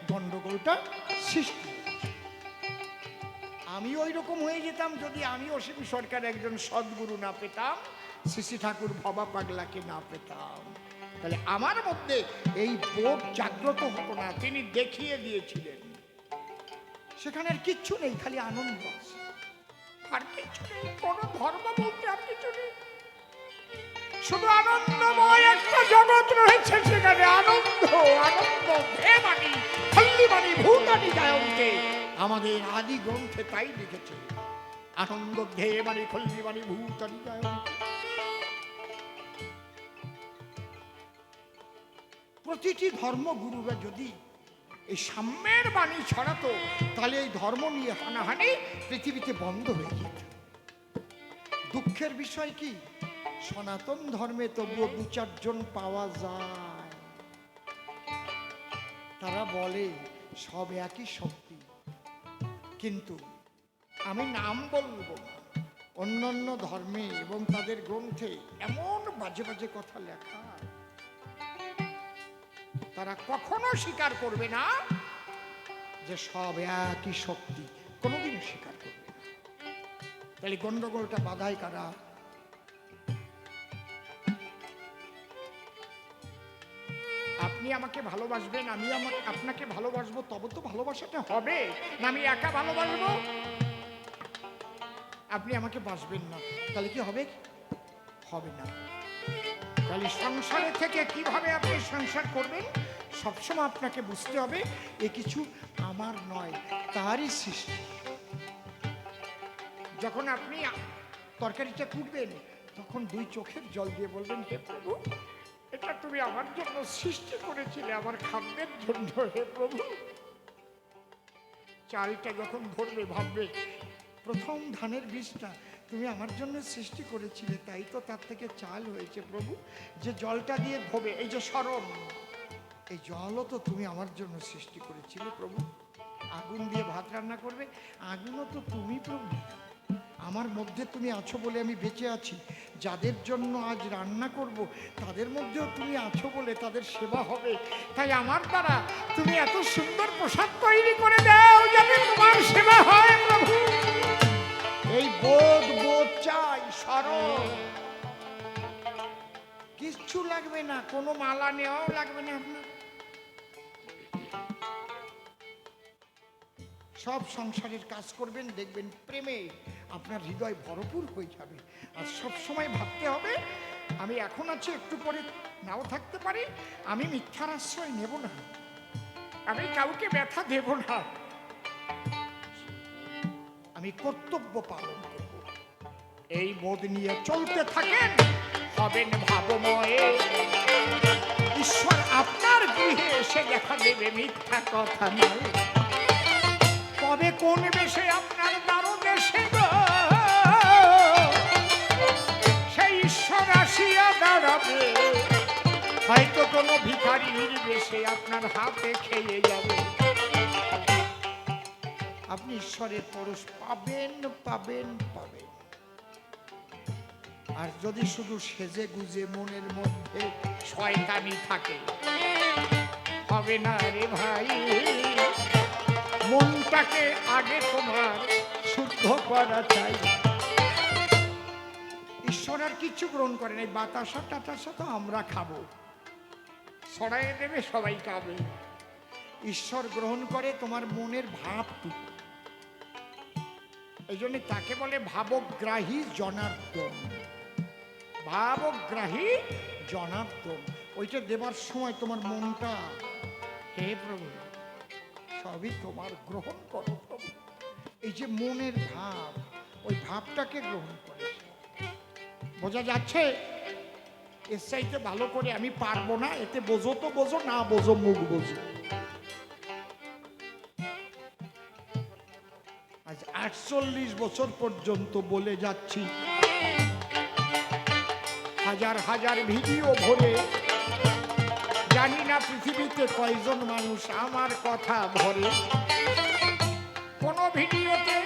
গন্ডগোলটা সৃষ্টি। আমি ওই রকম হয়ে যেতাম যদি আমি অসীম সরকার একজন সদ্গুরু না পেতাম, শ্রী ঠাকুর ভবা পাগলাকে না পেতাম, তাহলে আমার মধ্যে এই বোধ জাগ্রত হতো না। তিনি দেখিয়ে দিয়েছিলেন সেখানে আর কিচ্ছু নেই, খালি আনন্দ আছে, আর কিছু নেই। কোন ধর্ম বলতে আর কিছু নেই, শুধু আনন্দময় একটা জগৎ রয়েছে সেখানে। আনন্দ, আনন্দ, ধেমানি, হল্লিমানি, ভূতানি জায়ন্তে। আমাদের আদি গ্রন্থে তাই লিখেছে, আনন্দ, ধেমানি, হল্লিমানি, ভূতানি জায়ন্তে। প্রতিটি ধর্মগুরুরা যদি এই সাম্যের বাণী ছড়াতো, তাহলে এই ধর্ম নিয়ে হানাহানি পৃথিবীতে বন্ধ হয়ে যেত। দুঃখের বিষয় কি, সনাতন ধর্মে তবুও 2-4 জন পাওয়া যায়, তারা বলে সব একই শক্তি। কিন্তু আমি নাম বলবো না, অন্যান্য ধর্মে এবং তাদের গ্রন্থে এমন বাজে বাজে কথা লেখা, তারা কখনো স্বীকার করবে না যে সব একই শক্তি, কোনোদিন স্বীকার করবে না। তাহলে গন্ডগোলটা বাধায় কারা? আপনি আমাকে ভালোবাসবেন, আমি আপনাকে ভালোবাসবো, তবে তো ভালোবাসাটা হবে না। আমি একা ভালোবাসবো, আপনি আমাকে বাসবেন না, তাহলে কি হবে? হবে না। তাহলে সংসারে থেকে কিভাবে আপনি সংসার করবেন, সবসময় আপনাকে বুঝতে হবে এ কিছু আমার নয়, তারই সৃষ্টি। যখন আপনি তরকারিটা কুটবেন, তখন 2 চোখের জল দিয়ে বলবেন, হে প্রভু, এটা তুমি আমার জন্য সৃষ্টি করেছিলে, আমার খাদ্যের জন্য, হে প্রভু। চালটা যখন ধরবে, ভাববে প্রথম ধানের বীজটা তুমি আমার জন্য সৃষ্টি করেছিলে, তাই তো তার থেকে চাল হয়েছে প্রভু। যে জলটা দিয়ে ধোবে, এই যে স্মরণ, এই জলও তো তুমি আমার জন্য সৃষ্টি করেছিলে প্রভু। আগুন দিয়ে ভাত রান্না করবে, আগুনও তো তুমি প্রভু। আমার মধ্যে তুমি আছো বলে আমি বেঁচে আছি। যাদের জন্য আজ রান্না করব, তাদের মধ্যেও তুমি আছো বলে তাদের সেবা হবে। তাই আমার দ্বারা তুমি এত সুন্দর প্রসাদ তৈরি করে দাও যাতে তোমার সেবা হয় প্রভু। এই বোধ চাই, স্মরণ। কিচ্ছু লাগবে না, কোনো মালা নেওয়াও লাগবে না আপনার। সব সংসারের কাজ করবেন, দেখবেন প্রেমে আপনার হৃদয় ভরপুর হয়ে যাবে। আর সব সময় ভাবতে হবে, আমি এখন আছি, একটু পরে নাও থাকতে পারি। আমি মিথ্যার আশ্রয় নেব না, আমি কাউকে ব্যথা দেব না, আমি কর্তব্য পালন করব। এই বোধ নিয়ে চলতে থাকেন, হবেন ভাবময়ে। ঈশ্বর আপনার গৃহে এসে দেখা দেবে, মিথ্যা কথা নয়। তবে কোন বেশে আপনার দ্বারো দেশে গো, সেই ঈশ্বর আসিয়া দাঁড়াবে। হয়তো কোনো ভিখারির বেশে আপনার হাতে খেয়ে যাবে। আপনি ঈশ্বরের পরশ পাবেন, পাবেন, পাবেন।
আর যদি শুধু সেজে গুজে মনের মধ্যে শয়তানি থাকে, হবে না রে ভাই। মনটাকে আগে তোমার শুদ্ধ করা চাই। ঈশ্বর আর কিছু গ্রহণ করেন, এই বাতাসা টাতাসা তো আমরা খাবো, ছড়াইয়ে দেবে সবাই খাবে। ঈশ্বর গ্রহণ করে তোমার মনের ভাবটুকু। এই জন্য তাকে বলে ভাবগ্রাহী জনার্দন। ভাবগ্রাহী জনার্দন, ওইটা দেবার সময় তোমার মনটা, হে প্রভু সবই তোমার, গ্রহণ করো প্রভু। এই যে মনের ভাব, ওই ভাবটাকে গ্রহণ করে। বোঝা যাচ্ছে? এর চাইতে ভালো করে আমি পারবো না। এতে বোঝো তো বোঝো, না বোঝো মুখ বোঝো। আজ 48 বছর পর্যন্ত বলে যাচ্ছি, হাজার হাজার ভিডিও ভরে, জানি না পৃথিবীতে কয়জন মানুষ আমার কথা ভরে। কোন ভিডিওতে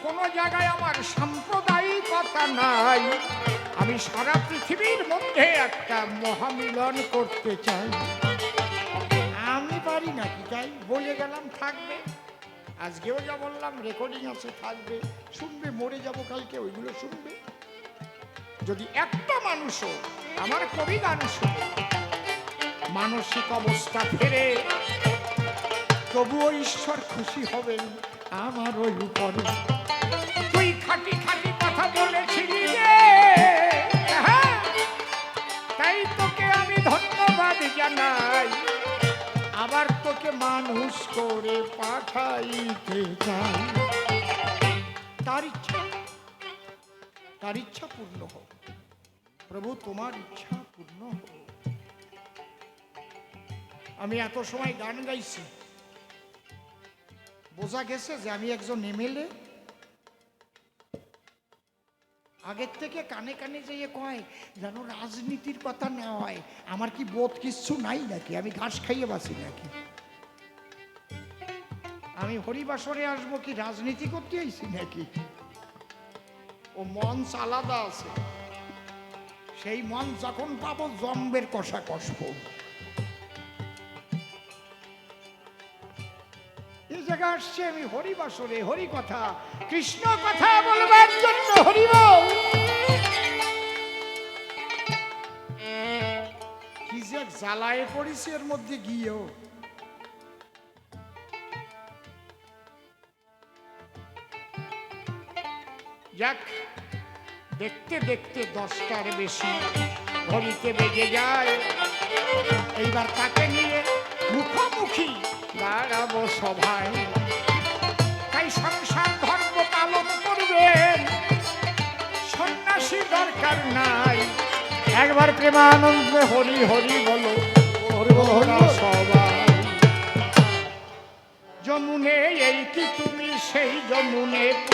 কোন জায়গায় আমার সাম্প্রদায়িকতা নাই। আমি সারা পৃথিবীর মধ্যে একটা মহামিলন করতে চাই। আমি পারি নাকি তাই বলে গেলাম, থাকবে। আজকেও যা বললাম রেকর্ডিং আছে, থাকবে, শুনবে, মরে যাব কালকে, ওইগুলো শুনবে। যদি একটা মানুষও আমার কবি গান শুনে মানসিক অবস্থা ফেরে, তবুও ঈশ্বর খুশি হবেন আমার ওই উপরে। তুই খাটি খাটি কথা বলেছিলি রে, হ্যাঁ, তাই তোকে আমি ধন্যবাদ জানাই। আবার তোকে মানুষ করে পাঠাইতে চাই। তার ইচ্ছা, তার ইচ্ছা পূর্ণ হোক প্রভু, তোমার ইচ্ছা পূর্ণ হোক। আমি এত সময় গান গাইছি, বোঝা গেছে যে আমি একজন এমএলএ। আগের থেকে কানে কানে যেয়ে কয় যেন রাজনীতির কথা না হয়। আমার কি বোধ কিচ্ছু নাই নাকি? আমি ঘাস খাইয়ে বাঁচি নাকি? আমি হরিবাসরে আসবো কি রাজনীতি করতে আইছি নাকি? ও মঞ্চ আলাদা আছে, সেই মঞ্চ যখন পাবো জম্বের কষা কষবো। এই জায়গা আসছে আমি হরিবাসরে, হরি কথা, কৃষ্ণ কথা বলবার জন্য। হরিবল কি যে জ্বালায় পড়েছি এর মধ্যে গিয়েও। যাক, দেখতে দেখতে 10টার বেশি ঘড়িতে বেজে যায়। এইবার তাকে নিয়ে মুখোমুখি দাঁড়াবো সভায়। তাই সংসার ধর্ম পালন করবেন, সন্ন্যাসী দরকার নাই। একবার প্রেমানন্দে হরি হরি বলো, সবাই। যমুনে এই কি তুমি সেই যমুনে